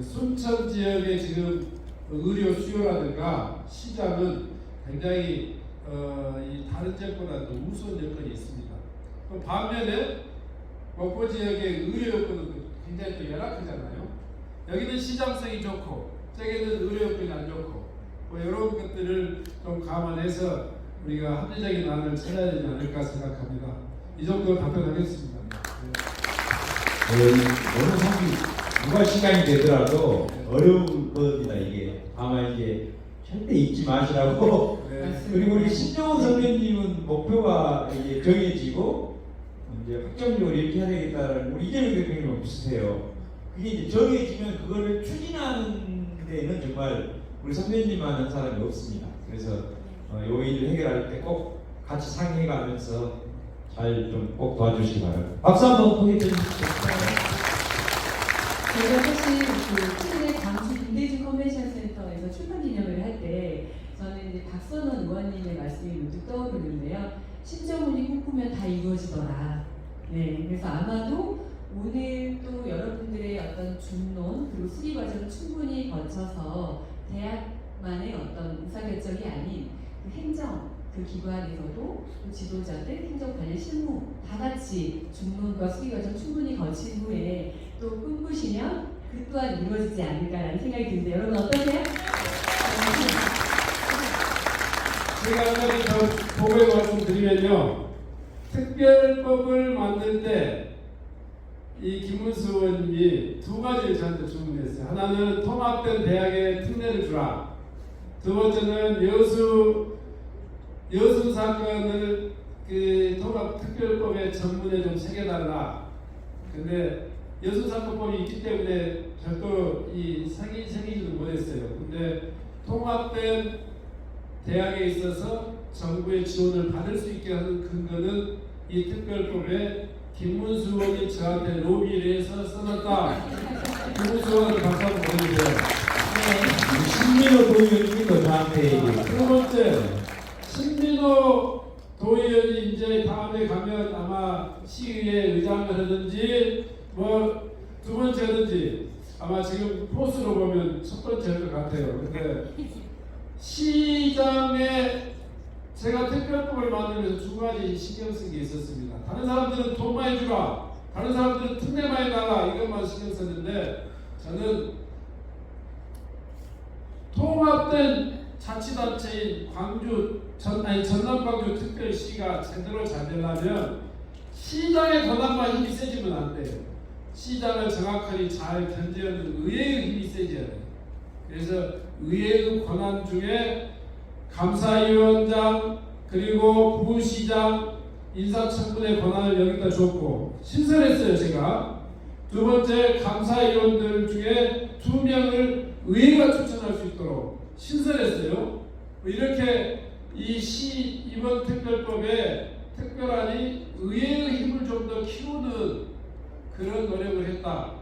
순천 지역의 지금 의료 수요라든가 시장은 굉장히 이 다른 지역보다도 우수한 여건이 있습니다. 또 반면에 목포 지역의 의료 여건은 굉장히 또 열악하잖아요. 여기는 시장성이 좋고 저기는 의료 여건이 안 좋고 뭐 이런 것들을 좀 감안해서 우리가 합리적인 안을 찾아야 되지 않을까 생각합니다. 이 정도 답변하겠습니다. 어느 상이 누가 시간이 되더라도 어려운 겁니다 이게. 다만 이게 절대 잊지 마시라고. 그리고 우리 신정훈 선배님은 목표가 이게 정해지고 이제 확정적으로 이렇게 해야 되겠다는 우리 이재명 대표님은 비슷해요. 그게 이제 정해지면 그거를 추진하는 데는 정말 우리 선배님만 한 사람이 없습니다. 그래서 요 일을 해결할 때 꼭 같이 상의해가면서 잘 좀 꼭 도와주시기 바랍니다. 박수 한번 크게 쳐주십시오. 제가 사실 최근에 광주 김대중 컨벤션 센터에서 출판 기념회를 할 때 저는 이제 박선원 의원님의 말씀이 문득 떠오르는데요. 신정훈이 꿈꾸면 다 이루어지더라. 네, 그래서 아마도 오늘 또 여러분들의 어떤 중론 그리고 수기 과정을 충분히 거쳐서 대학만의 어떤 의사결정이 아닌 그 행정 그 기관에서도 또 지도자들, 행정 관련 실무 다 같이 중론과 수기 과정 충분히 거친 후에 또 꿈꾸시면 그 또한 이루어지지 않을까라는 생각이 드는데 여러분 어떠세요? 제가 한 가지 더 보고의 말씀드리면요. 특별법을 만들 때 이 김문수 의원님이 두 가지를 저한테 주문했어요. 하나는 통합된 대학에 특례를 주라. 두 번째는 여수 사건을 그 통합 특별법의 전문에 좀 새겨달라. 근데 여수 사건법이 있기 때문에 별도 이 생기지는 못했어요. 근데 통합된 대학에 있어서 정부의 지원을 받을 수 있게 하는 근거는 이 특별법에 김문수 의원이 저한테 로비를 해서 써놨다. 김문수 의원한테 박수 한번 보내주세요. 신민호 도의원님도 저한테 얘기해요. 두 번째, 신민호 도의원이 이제 다음에 가면 아마 시의회 의장을 하든지 뭐 두 번째 하든지 아마 지금 포스로 보면 첫 번째 할 것 같아요. 근데 시장에 제가 특별법을 만들면서 두 가지 신경 쓴 게 있었습니다. 다른 사람들은 돈 많이 주라, 다른 사람들은 특례 많이 나가 이것만 신경 썼는데 저는 통합된 자치단체인 전남 광주 특별시가 제대로 잘 되려면 시장의 권한만 힘이 세지면 안 돼요. 시장을 정확하게 잘 견제하는 의회의 힘이 세져야 돼요. 그래서 의회의 권한 중에 감사위원장 그리고 부시장 인사청문회 권한을 여기다 줬고 신설했어요. 제가 두 번째 감사위원들 중에 2명을 의회가 추천할 수 있도록 신설했어요. 이렇게 이번 특별법에 특별안이 의회의 힘을 좀 더 키우는 그런 노력을 했다.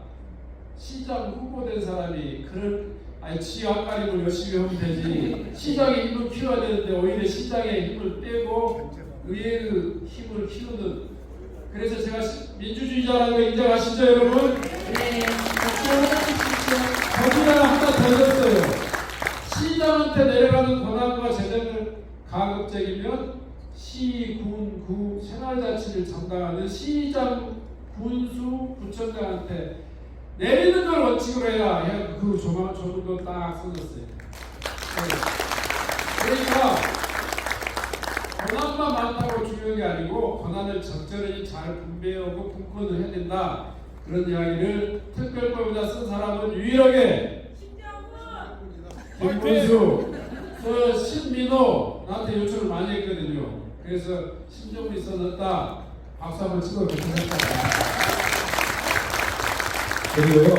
시장 후보된 사람이 지역 가림을 열심히 하면 되지. 시장의 힘을 키워야 되는데 오히려 시장의 힘을 빼고 의회의 힘을 키우는. 그래서 제가 민주주의자라는 거 인정하시죠, 여러분? 네, 박수 해주십시오. 거기다가 하나 더 넣었어요. 시장한테 내려가는 권한과 재정을 가급적이면 시, 군, 구 생활자치를 담당하는 시장, 군수, 구청장한테 내리는 걸 원칙으로 해야 그 조문도 딱 써졌어요. 그러니까 권한만 많다고 중요한 게 아니고 권한을 적절히 잘 분배하고 분권을 해야 된다. 그런 이야기를 특별법에다 쓴 사람은 유일하게 김문수, 신민호 나한테 요청을 많이 했거든요. 그래서 신정미 써놨다. 박수 한번 치고 좋겠습니다. 그리고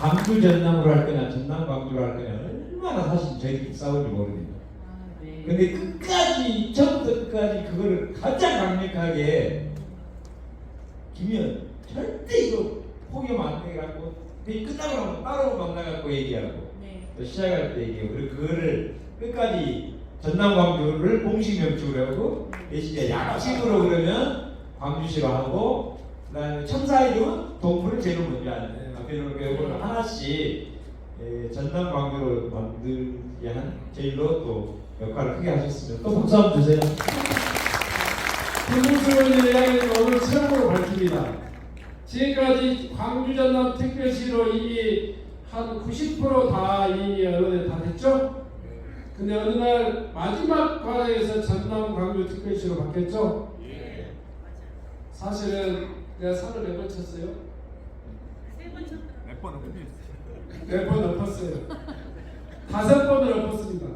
광주 전남으로 할 거냐 전남 광주로 할 거냐 얼마나 사실 저희들이 싸울지 모릅니다. 근데 끝까지 처음부터 끝까지 그거를 가장 강력하게 김현 절대 이거 포기하면 안 돼갖고 끝나고 나면 따로 만나갖고 얘기하고 또 시작할 때 얘기하고 그리고 그거를 끝까지 전남 광주를 공식 명칭으로 하고 대신에 약식으로 그러면 광주시로 하고 그다음에 첨사 이름은 동물을 제일 먼저 하는 이걸 하나씩 전남 광주로 만들기 위한 제일로 또 역할을 크게 하셨으면 또 박수 한번 주세요. 김문수 의원의 이야기는 오늘 처음으로 밝힙니다. 지금까지 광주 전남 특별시로 이미 한 90% 다 이미 언론에 다 됐죠? 근데 어느 날 마지막 과정에서 전남 광주 특별시로 바뀌었죠? 사실은 내가 살을 몇 번 쳤어요? 3번 쳤다. 몇 번 엎었어요. 5번을 엎었습니다.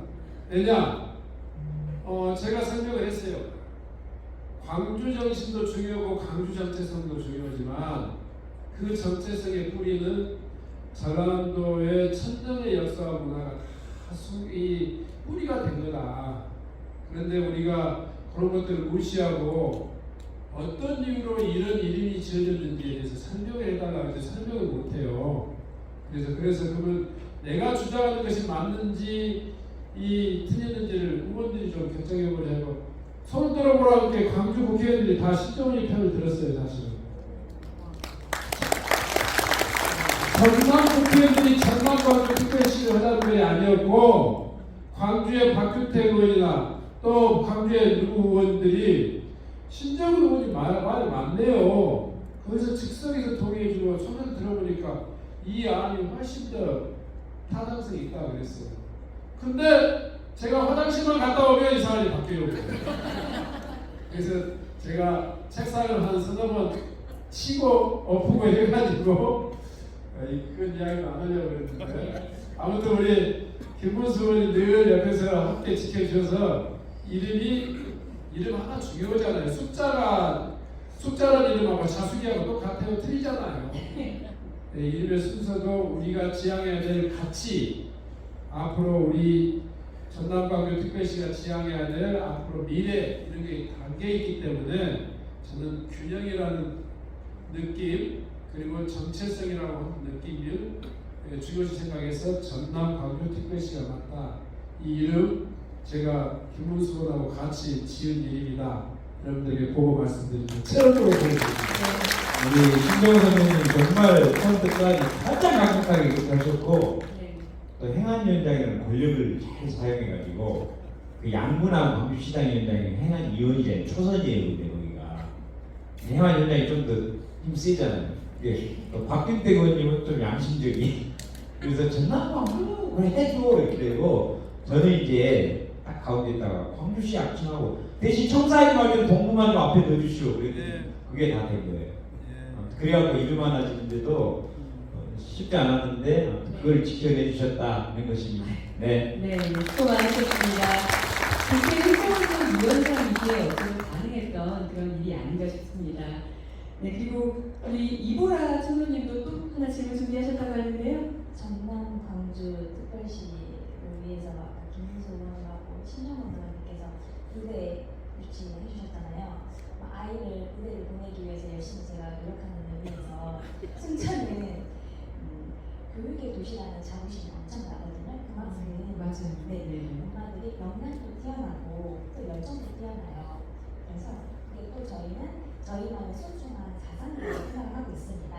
왜냐? 제가 설명을 했어요. 광주 정신도 중요하고 광주 정체성도 중요하지만 그 정체성의 뿌리는 전라남도의 천년의 역사와 문화가 이 뿌리가 된 거다. 그런데 우리가 그런 것들을 무시하고 어떤 이유로 이런 이름이 지어졌는지에 대해서 설명을 해달라고 해서 설명을 못해요. 그래서 그러면 내가 주장하는 것이 맞는지 틀렸는지를 의원들이 좀 결정해보자고 손을 들어보라고 이렇게 광주 국회의원들이 다 신정훈이 편을 들었어요. 사실은 전남 국회의원들이 전남 광주 특별시를 하자는 게 아니었고 광주의 박규태 의원이나 또 광주의 누구 의원들이 신정훈 의원이 말이 많네요. 거기서 즉석에서 동의해주고 손을 들어보니까 이 안이 훨씬 더 타당성이 있다고 그랬어요. 근데 제가 화장실만 갔다 오면 이 사람이 바뀌어요. 그래서 제가 책상을 한 서너 번 치고 엎고 해가지고 그건 이야기를 안 하려고 그랬는데 아무튼 우리 김문수 의원이 늘 옆에서 함께 지켜주셔서 이름 하나 중요하잖아요. 숫자라는 이름하고 자수기하고 똑같아요. 틀리잖아요. 이름의 순서도 우리가 지향해야 될 가치, 앞으로 우리 전남광주 특별시가 지향해야 될 앞으로 미래 이런 게 담겨 있기 때문에 저는 균형이라는 느낌 그리고 정체성이라고 하는 느낌을 중요시 생각해서 전남광주 특별시가 맞다. 이 이름 제가 김문수하고 같이 지은 이름이다. 여러분들에게 보고 말씀드리면 체험적으로 보여드립니다. 우리 신정훈 선생님 정말 처음부터 끝까지 가장 강력하게 하셨고 또 행안위원장이라는 권력을 잘 사용해가지고 그 양분하고 광주시당위원장이 행안위원이잖아요. 초선이에요. 근데 거기가 행안위원장이 좀 더 힘 세잖아요. 또 박균태 의원님은 좀 양심적이 그래서 전남광주 그래 해줘 이렇게 되고 저는 이제 딱 가운데 있다가 광주시 압칭하고 대신 청사하지 말고 동부만 좀 앞에 넣어주시오. 그게 다 된 거예요. 그래갖고 이름 하나 짓는데도 쉽지 않았는데 그걸 지켜내 주셨다는 것입니다. 네. 네, 수고 많으셨습니다. 국회 행정안전 위원장이기에 어쩌면 가능했던 그런 일이 아닌가 싶습니다. 네, 그리고 우리 이보라 총무님도 또 하나 질문 준비하셨다고 하는데요. 전남 광주 특별시를 위해서 김문수 의원하고 신정훈 의원님께서 부대 유치를 해주셨잖아요. 아이를 부대를 보내기 위해서 열심히 제가 노력하는 의미에서 승천은 교육의 도시라는 자부심이 엄청 나거든요. 그만큼 맞아요. 네, 엄마들이 역량도 뛰어나고 또 열정도 뛰어나요. 그래서 또 저희는 저희만의 소중한 자산으로 생각하고 있습니다.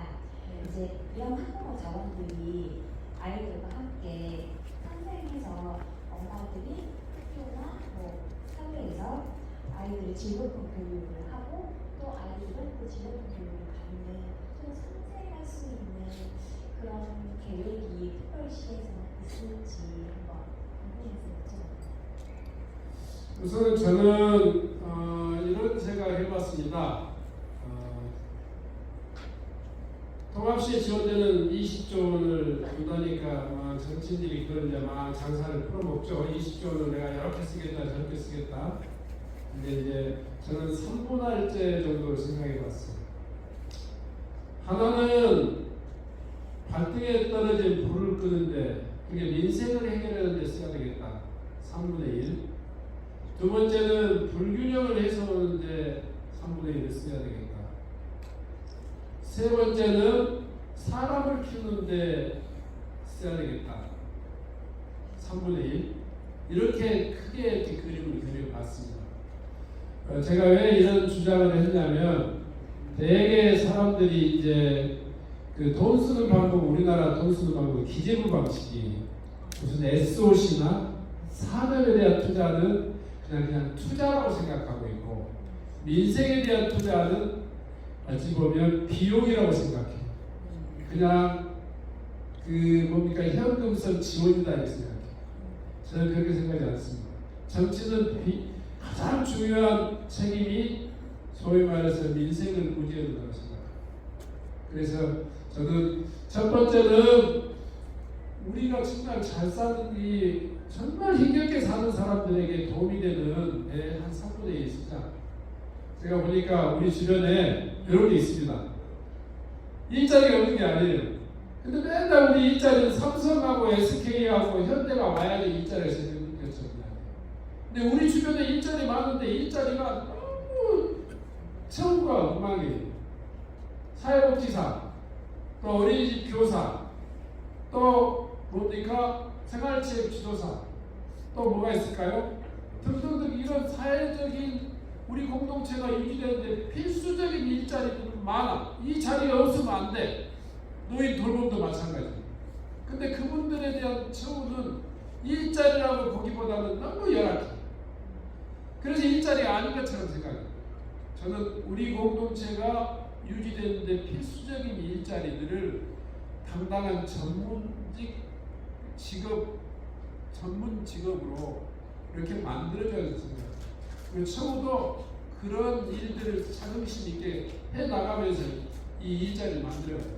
이제 이런 학부모 자원들이 아이들과 함께 탄생해서 엄마들이 즐거운 교육을 하고 또 아이들은 그 즐거운 교육을 받는 좀 상생할 수 있는 그런 계획이 특별시에서는 있을지 한번 궁금해서 여쭤봅니다. 우선 저는 이런 생각을 해봤습니다. 통합시에 지원되는 20조 원을 준다니까 정치인들이 그걸 이제 막 장사를 풀어먹죠. 20조 원을 내가 이렇게 쓰겠다 저렇게 쓰겠다. 근데 이제 저는 3분할제 정도로 생각해봤어요. 하나는 발등에 떨어진 불을 끄는데 그게 민생을 해결하는 데 써야 되겠다. 3분의 1. 두 번째는 불균형을 해소하는데 3분의 1을 써야 되겠다. 세 번째는 사람을 키우는데 써야 되겠다. 3분의 1. 이렇게 크게 이렇게 그림을 그려봤습니다. 제가 왜 이런 주장을 했냐면 대개 사람들이 이제 그 돈 쓰는 방법, 우리나라 돈 쓰는 방법, 기재부 방식이 무슨 SOC나 산업에 대한 투자는 그냥 투자라고 생각하고 있고 민생에 대한 투자는 어찌 보면 비용이라고 생각해요. 그냥 그 뭡니까 현금성 지원이다 이렇게 생각해요. 저는 그렇게 생각하지 않습니다. 정치는 가장 중요한 책임이 소위 말해서 민생을 구제해야 된다고 생각합니다. 그래서 저는 첫 번째는 우리가 정말 잘 사는 이 정말 힘겹게 사는 사람들에게 도움이 되는 한 3분의 1 쓰자. 제가 보니까 우리 주변에 이런 게 있습니다. 일자리가 없는 게 아니에요. 근데 맨날 우리 일자리는 삼성하고 SK하고 현대가 와야지 일자리가 생기는 게 없잖아요. 근데 우리 주변에 일자리 많은데 일자리가 너무 처음과 엉망이에요. 사회복지사, 또 어린이집 교사, 또 뭡니까 생활체육 지도사, 또 뭐가 있을까요? 등등등 이런 사회적인 우리 공동체가 유지되는데 필수적인 일자리들은 많아. 이 자리가 없으면 안 돼. 노인 돌봄도 마찬가지. 근데 그분들에 대한 처우는 일자리라고 보기보다는 너무 열악해. 그래서 일자리가 아닌 것처럼 생각해요. 저는 우리 공동체가 유지되는데 필수적인 일자리들을 당당한 전문 직업으로 이렇게 만들어줘야 된다. 그 처우도 그런 일들을 자긍심 있게 해 나가면서 이 일자리를 만들어야 돼요.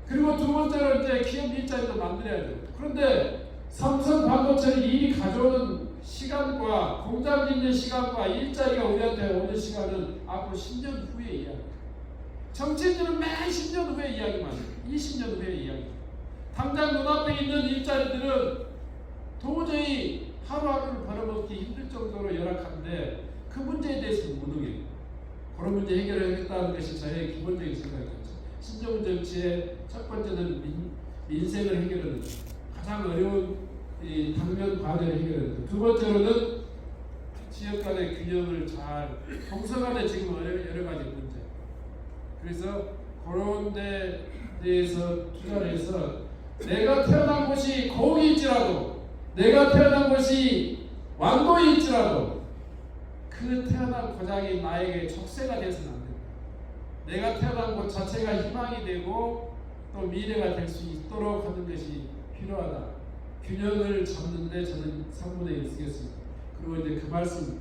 그리고 두 번째로 이제 기업 일자리도 만들어야 돼요. 그런데 삼성 반도체를 일이 가져오는 시간과 공장 짓는 시간과 일자리가 우리한테 오는 시간은 앞으로 10년 후에 이야기. 정치인들은 매 10년 후에 이야기만 해요. 20년 후에 이야기. 당장 눈앞에 있는 일자리들은 도저히 하루하루를 벌어먹기 힘들 정도로 열악한데 그 문제에 대해서는 무능해요. 그런 문제 해결하겠다는 것이 저의 기본적인 생각이었죠. 신정은 정치의 첫 번째는 민생을 해결하는 가장 어려운 이 당면 과제를 해결하는 두 번째로는 지역 간의 균형을 잘 동서간에 지금 여러 가지 문제. 그래서 그런 데 대해서 투자를 해서 내가 태어난 곳이 고국일지라도 내가 태어난 곳이 완도일지라도 그 태어난 고장이 나에게 족쇄가 되어서는 안 됩니다. 내가 태어난 곳 자체가 희망이 되고 또 미래가 될 수 있도록 하는 것이 필요하다. 균형을 잡는데 저는 3분의 1 쓰겠습니다. 그리고 이제 그 말씀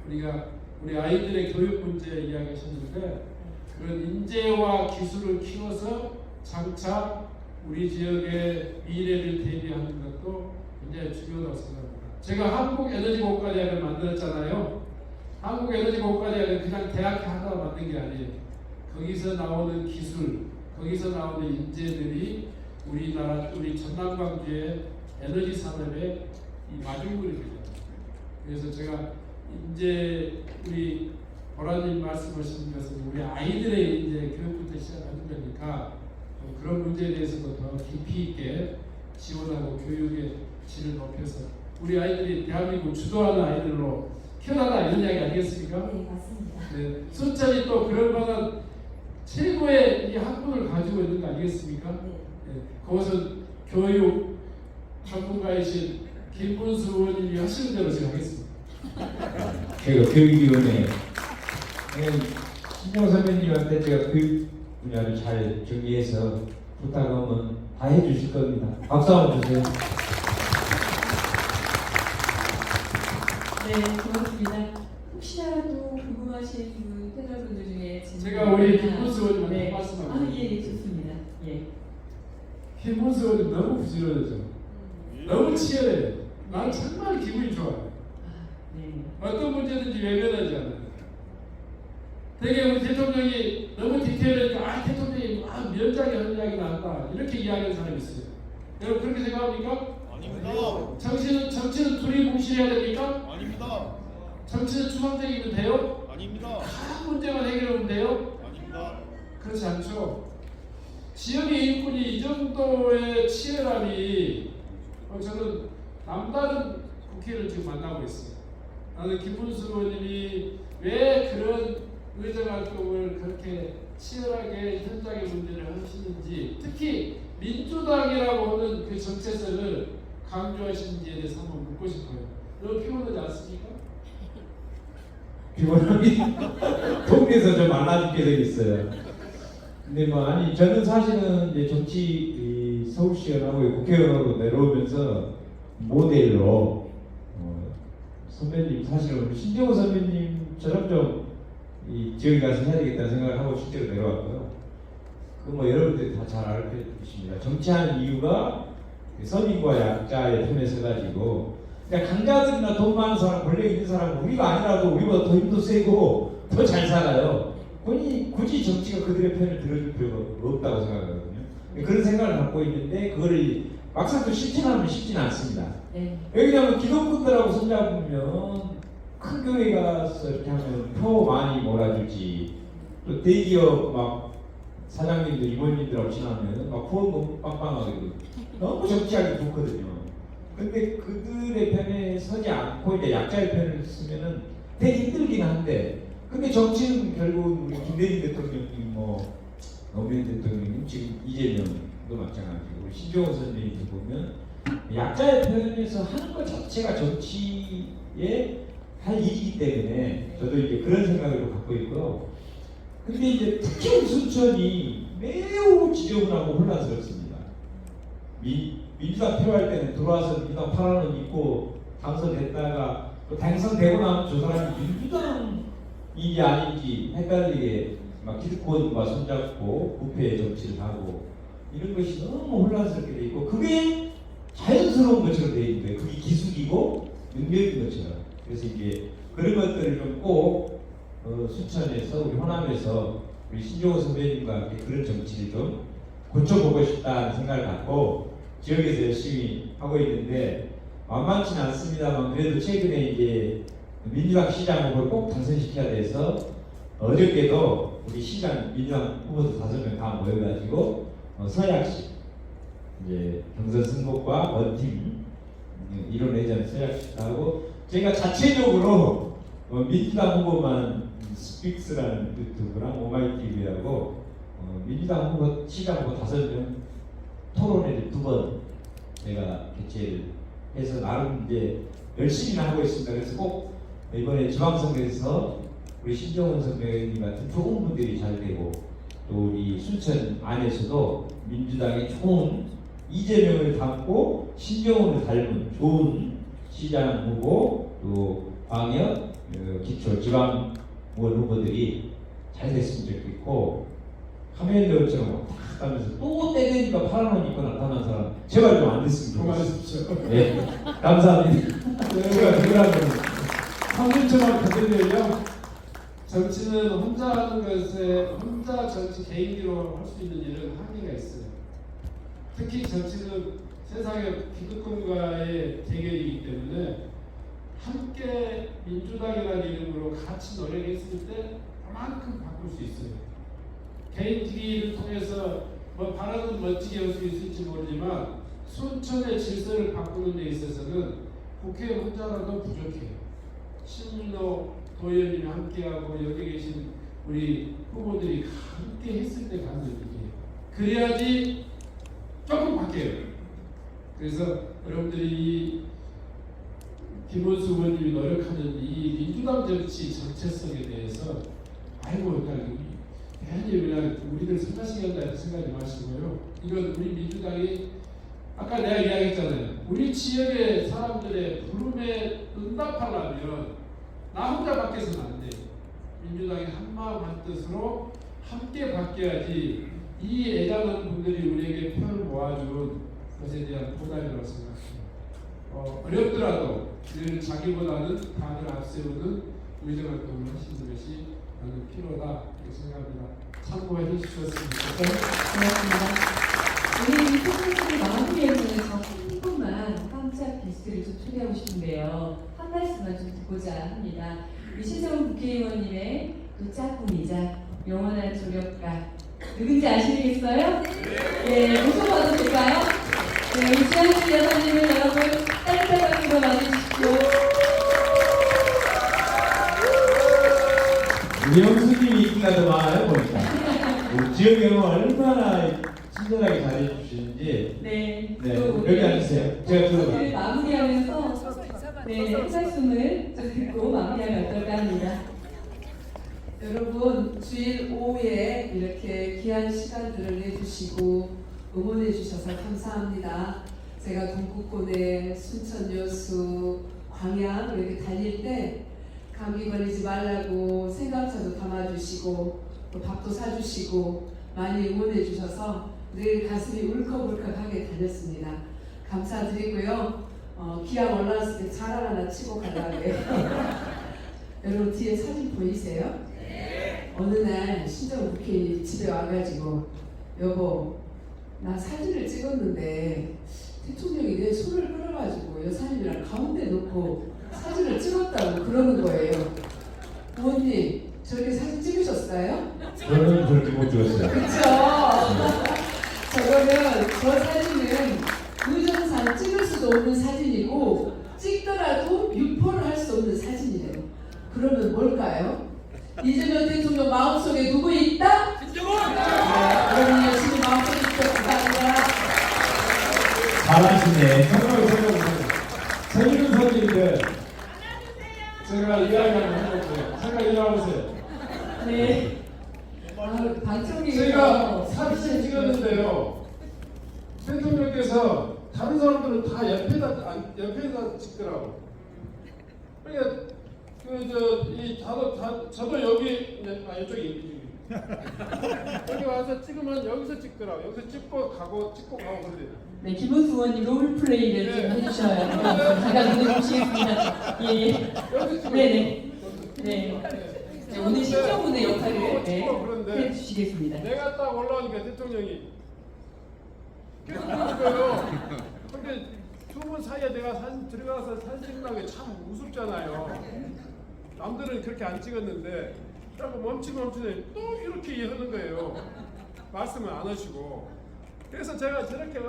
우리 아이들의 교육 문제 이야기하셨는데 그런 인재와 기술을 키워서 장차 우리 지역의 미래를 대비하는 것도 굉장히 중요하다고 생각합니다. 제가 한국에너지공과대학을 만들었잖아요. 한국에너지공과대학은 그냥 대학 하나 만든 게 아니에요. 거기서 나오는 기술, 거기서 나오는 인재들이 우리 전남 광주의 에너지 산업의 이 마중물이 되죠. 그래서 제가 이제 우리 보라님 말씀하신 것은 우리 아이들의 이제 교육부터 시작하는 거니까 그런 문제에 대해서도 더 깊이 있게 지원하고 교육의 질을 높여서 우리 아이들이 대한민국 주도하는 아이들로 키워나가 이런 이야기 아니겠습니까? 네, 맞습니다. 네, 순천이 또 그럴 만한 최고의 이 학문을 가지고 있는 거 아니겠습니까? 네, 그것은 교육 전문가이신 김문수 의원님이 하시는 대로 제가 하겠습니다. 제가 교육위원회 신정 선배님한테 제가 교육 분야를 잘 정리해서 부탁하면 다 해주실 겁니다. 박수 한번 주세요. 네, 고맙습니다. 혹시라도 궁금하신 분, 패널분들 중에 질문 제가 우리 있거나- 김문수 의원님한테 네. 말씀하겠습니다. 예, 좋습니다. 예. 김문수 의원님 너무 부지런하죠. 너무 치열해요. 난 정말 기분이 좋아요. 네. 어떤 문제든지 외면하지 않아요. 되게 우리 대통령이 너무 디테일하니까 대통령이 면장이 하는 이야기 나왔다 이렇게 이야기하는 사람이 있어요. 여러분 그렇게 생각합니까? 아닙니다. 정치는 둘이 공실해야 됩니까? 아닙니다. 정치는 추상적이면 돼요? 아닙니다. 큰 문제만 해결하면 돼요? 아닙니다. 그렇지 않죠. 지역의 일꾼이 이 정도의 치열함이 저는 남다른 국회를 지금 만나고 있어요. 나는 김문수 의원님이 왜 그런 의정활동을 그렇게 치열하게 현장의 문제를 하시는지, 특히 민주당이라고 하는 그 정체성을 강조하시는지에 대해서 한번 묻고 싶어요. 너무 피곤하지 않습니까? 피곤함이 동네에서 좀 많아 죽게 되겠어요. 근데 뭐 아니 저는 사실은 이제 정치 서울시의원하고 국회의원으로 내려오면서 모델로 선배님 사실은 우리 신정호 선배님처럼 좀 이 지역에 가서 해야 되겠다는 생각을 하고 실제로 내려왔고요. 그 뭐 여러분들이 다 잘 알고 계십니다. 정치하는 이유가 서민과 약자의 편에 서가지고 그러니까 강자들이나 돈 많은 사람, 권력 있는 사람 우리가 아니라도 우리보다 더 힘도 세고 더 잘 살아요. 굳이 정치가 그들의 편을 들어줄 필요가 없다고 생각하거든요. 그런 생각을 갖고 있는데 그걸 막상 또 실천하면 쉽지는 않습니다. 네. 왜냐하면 기독분들하고 손잡으면 큰 교회 가서 이렇게 하면 표 많이 몰아주지. 또 대기업 막 사장님들, 이모님들하고 지나면 막 후원 너무 빵빵하거든요. 너무 정치하기 좋거든요. 근데 그들의 편에 서지 않고 이제 약자의 편을 쓰면은 되게 힘들긴 한데, 근데 정치는 결국 우리 김대중 대통령님, 뭐 노무현 대통령님, 지금 이재명도 마찬가지고 우리 신정호 선생님도 보면 약자의 편에서 하는 것 자체가 정치에 할 일이기 때문에 저도 이제 그런 생각을 갖고 있고요. 근데 이제 특히 우리 순천이 매우 지저분하고 혼란스럽습니다. 민주당 필요할 때는 들어와서 민주당 8원 입고 당선됐다가 또 당선되고 나면 저 사람이 민주당인지 아닌지 헷갈리게 막 기득권과 손잡고 부패의 정치를 하고 이런 것이 너무 혼란스럽게 돼 있고 그게 자연스러운 것처럼 돼 있는 거예요. 그게 기술이고 능력인 것처럼. 그래서 이제 그런 것들을 좀 꼭 순천에서 우리 호남에서 우리 신정호 선배님과 함께 그런 정치를 좀 고쳐보고 싶다는 생각을 갖고 지역에서 열심히 하고 있는데 만만치는 않습니다만 그래도 최근에 이제 민주당 시장 후보를 꼭 당선시켜야 돼서 어저께도 우리 시장 민주당 후보들 5명 다 모여가지고 서약식 이제 경선 승복과 원팀 이론회전 서약식도 하고 제가 자체적으로 민주당 후보만 스픽스라는 유튜브랑 오마이TV하고 민주당 후보, 시장 후보 5명 토론회를 2번 제가 개최를 해서 나름 이제 열심히 하고 있습니다. 그래서 꼭 이번에 지방선거에서 우리 신정원 선배님 같은 좋은 분들이 잘 되고 또 우리 순천 안에서도 민주당의 좋은 이재명을 닮고 신정원을 닮은 좋은 시장 후보 또 광역 기초 지방 의원 후보들이 잘 됐으면 좋겠고 카멜레온처럼 딱 하면서 또 때리니까 파란 옷 입고 나타난 사람 제발 좀 안 됐으면 좋겠어요. 네, 감사합니다. 제가 그러면 3년초만 그들이요. 정치는 혼자 하는 것에 혼자 정치 개인기로 할 수 있는 일은 한계가 있어요. 특히 정치는 세상의 기득권과의 대결이기 때문에 함께 민주당이라는 이름으로 같이 노력했을 때 그만큼 바꿀 수 있어요. 개인기를 통해서 뭐 발언은 멋지게 할 수 있을지 모르지만 순천의 질서를 바꾸는 데 있어서는 국회 혼자라도 부족해요. 신민호 도의원님이 함께하고 여기 계신 우리 후보들이 함께 했을 때 가는 일이에요. 그래야지 조금 바뀌어요. 그래서 여러분들이 이 김원수 의원님이 노력하는 이 민주당 정치 정체성에 대해서 아이고 그냥 대한이 그냥 우리들 생각시간다 생각하지 마시고요. 이건 우리 민주당이 아까 내가 이야기했잖아요. 우리 지역의 사람들의 부름에 응답하려면 나 혼자 바뀌어서는 안 돼요. 민주당이 한마음 한뜻으로 함께 바뀌어야지 이 애잔한 분들이 우리에게 표를 모아준 것에 대한 보답이라고 생각합니다. 어렵더라도 늘 자기보다는 당을 앞세우는 의정활동을 하시는 것이 나는 필요하다 이렇게 생각합니다. 참고해 주셨으면 좋겠습니다. 우리 선생님이 마무리에는 저 한 분만 깜짝 게스트를 좀 초대하고 싶은데요. 한 말씀만 좀 듣고자 합니다. 우리 신성훈 국회의원님의 그 짝꿍이자 영원한 조력가 누군지 아시겠어요? 네, 모셔봐도 될까요? 네, 우리 지한수 여사님을 여러분 따뜻한 박수로 맞으십시오. 우리 형수님이 인기가 더 많아요 보니까. 우리 지역 영어 얼마나 친절하게 잘해주시는지. 네, 네, 또 여기 앉으세요. 제가 오늘 마무리하면서 네, 한 말씀을 좀 듣고 마무리하면 어떨까 합니다. 여러분 주일 오후에 이렇게 귀한 시간들을 내주시고 응원해 주셔서 감사합니다. 제가 동구권에 순천 여수 광양 이렇게 달릴 때 감기 걸리지 말라고 생강차도 담아주시고 또 밥도 사주시고 많이 응원해 주셔서 늘 가슴이 울컥울컥하게 달렸습니다. 감사드리고요. 기왕 올라왔을 때 자랑 하나 치고 가려고요. 여러분 뒤에 사진 보이세요? 어느 날 신정훈 국회의원이 집에 와가지고 여보 나 사진을 찍었는데 대통령이 내 손을 끌어가지고 여사님이랑 가운데 놓고 사진을 찍었다고 그러는 거예요. 부모님 저렇게 사진 찍으셨어요? 저는 그렇게 못 찍었어요. 그쵸? 저거는 저 사진은 의정상 찍을 수도 없는 사진이고 찍더라도 유포를 할 수 없는 사진이래요. 그러면 뭘까요? 이재명 대통령 마음속에 누구 있다? 김정은! 네, 여러분 열심히 마음속에 있겠습니다. 잘하시네. 생일은 사진인데 제가 이야기 한번 해볼게요. 잠깐 일어나보세요. 네. 방청객 제가 사진을 찍었는데요. 대통령께서 다른 사람들은 다 옆에다 찍더라고. 그러니까 저도 여기 이쪽이 여기 와서 찍으면 여기서 찍더라고. 여기서 찍고 가고 그런데. 네, 김은수 의원님 롤플레이를 좀 해주셔야 잠깐 눈을 보시겠습니다. 예. 네네. 네. 네, 오늘 신정훈의 역할을 해주시겠습니다. 내가 딱 올라오니까 대통령이 계속 그러는 거예요. 근데 두 분 사이에 내가 사진 들어가서 사진 찍는 게 참 우습잖아요. 남들은 그렇게 안 찍었는데 딱 멈추네 또 이렇게 하는 거예요. 말씀을 안 하시고. 그래서 제가 저렇게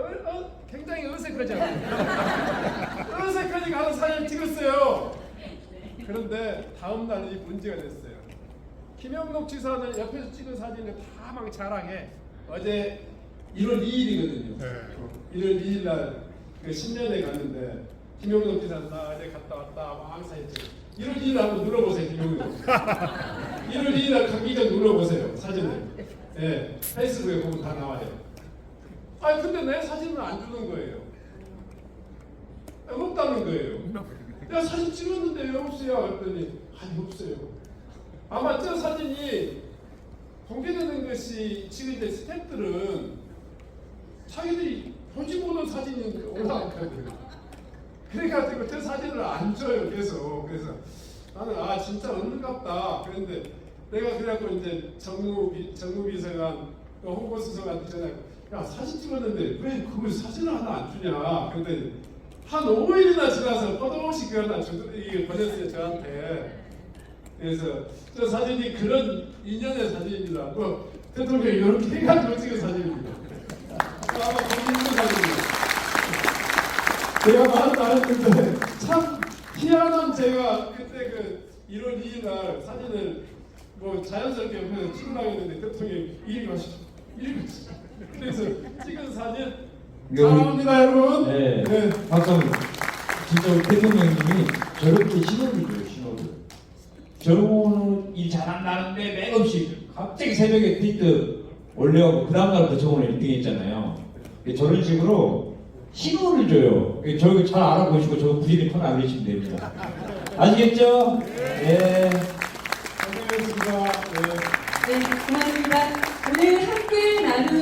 굉장히 어색하지 않아요. 어색하게 가서 사진 찍었어요. 그런데 다음 날 이 문제가 됐어요. 김영록 지사는 옆에서 찍은 사진을 다 막 자랑해. 어제 1월 2일이거든요. 1월 2일 날그 신년에 갔는데 김영록 지사는 나 어제 갔다 왔다 막 사진 찍어. 1월 2일 한번 눌러보세요, 김영록. 1월 2일 날 가기 전 눌러보세요, 사진을. 예, 페이스북에 보면 다 나와요. 근데 내 사진은 안 주는 거예요. 없다는 거예요. 내가 사진 찍었는데 왜 없어요? 그랬더니 없어요. 아마 저 사진이 공개되는 것이 지금 이제 스태프들은 자기들이 보지 못한 사진이 올라왔거든요. 그래가지고 저 사진을 안 줘요, 계속. 그래서 나는 진짜 없는갑다. 그런데 내가 그래갖고 이제 정무비서관, 홍보수석한테 전화하고 야 사진 찍었는데 왜 그걸 사진을 하나 안 주냐. 근데 한 5일이나 지나서 포도없이 그걸 하나 보냈어요 저한테. 그래서 저 사진이 그런 인연의 사진입니다. 뭐 대통령이 이렇게 해가지고 찍은 사진입니다. 아마 거기 있는 사진입니다. 제가 말은 안 했는데 참 희한한 제가 그때 1월 2일 날 사진을 뭐 자연스럽게 옆에서 찍으려고 했는데 대통령이 이리 가시죠. 그래서 찍은 사진 사랑합니다 여러분. 네. 박수. 진짜 우리 대통령님이 저렇게 신호를 줘요, 신호를. 정호는 일 잘한다는데 맥없이 갑자기 새벽에 트위트 올려가고 그 다음날부터 정호는 1등 했잖아요. 저런 식으로 신호를 줘요. 저거 잘 알아보시고 저 부지런히 편 안 내시면 됩니다. 아시겠죠? 네. 고생하셨습니다. 네. 네, 고맙습니다. 오늘 함께 나눈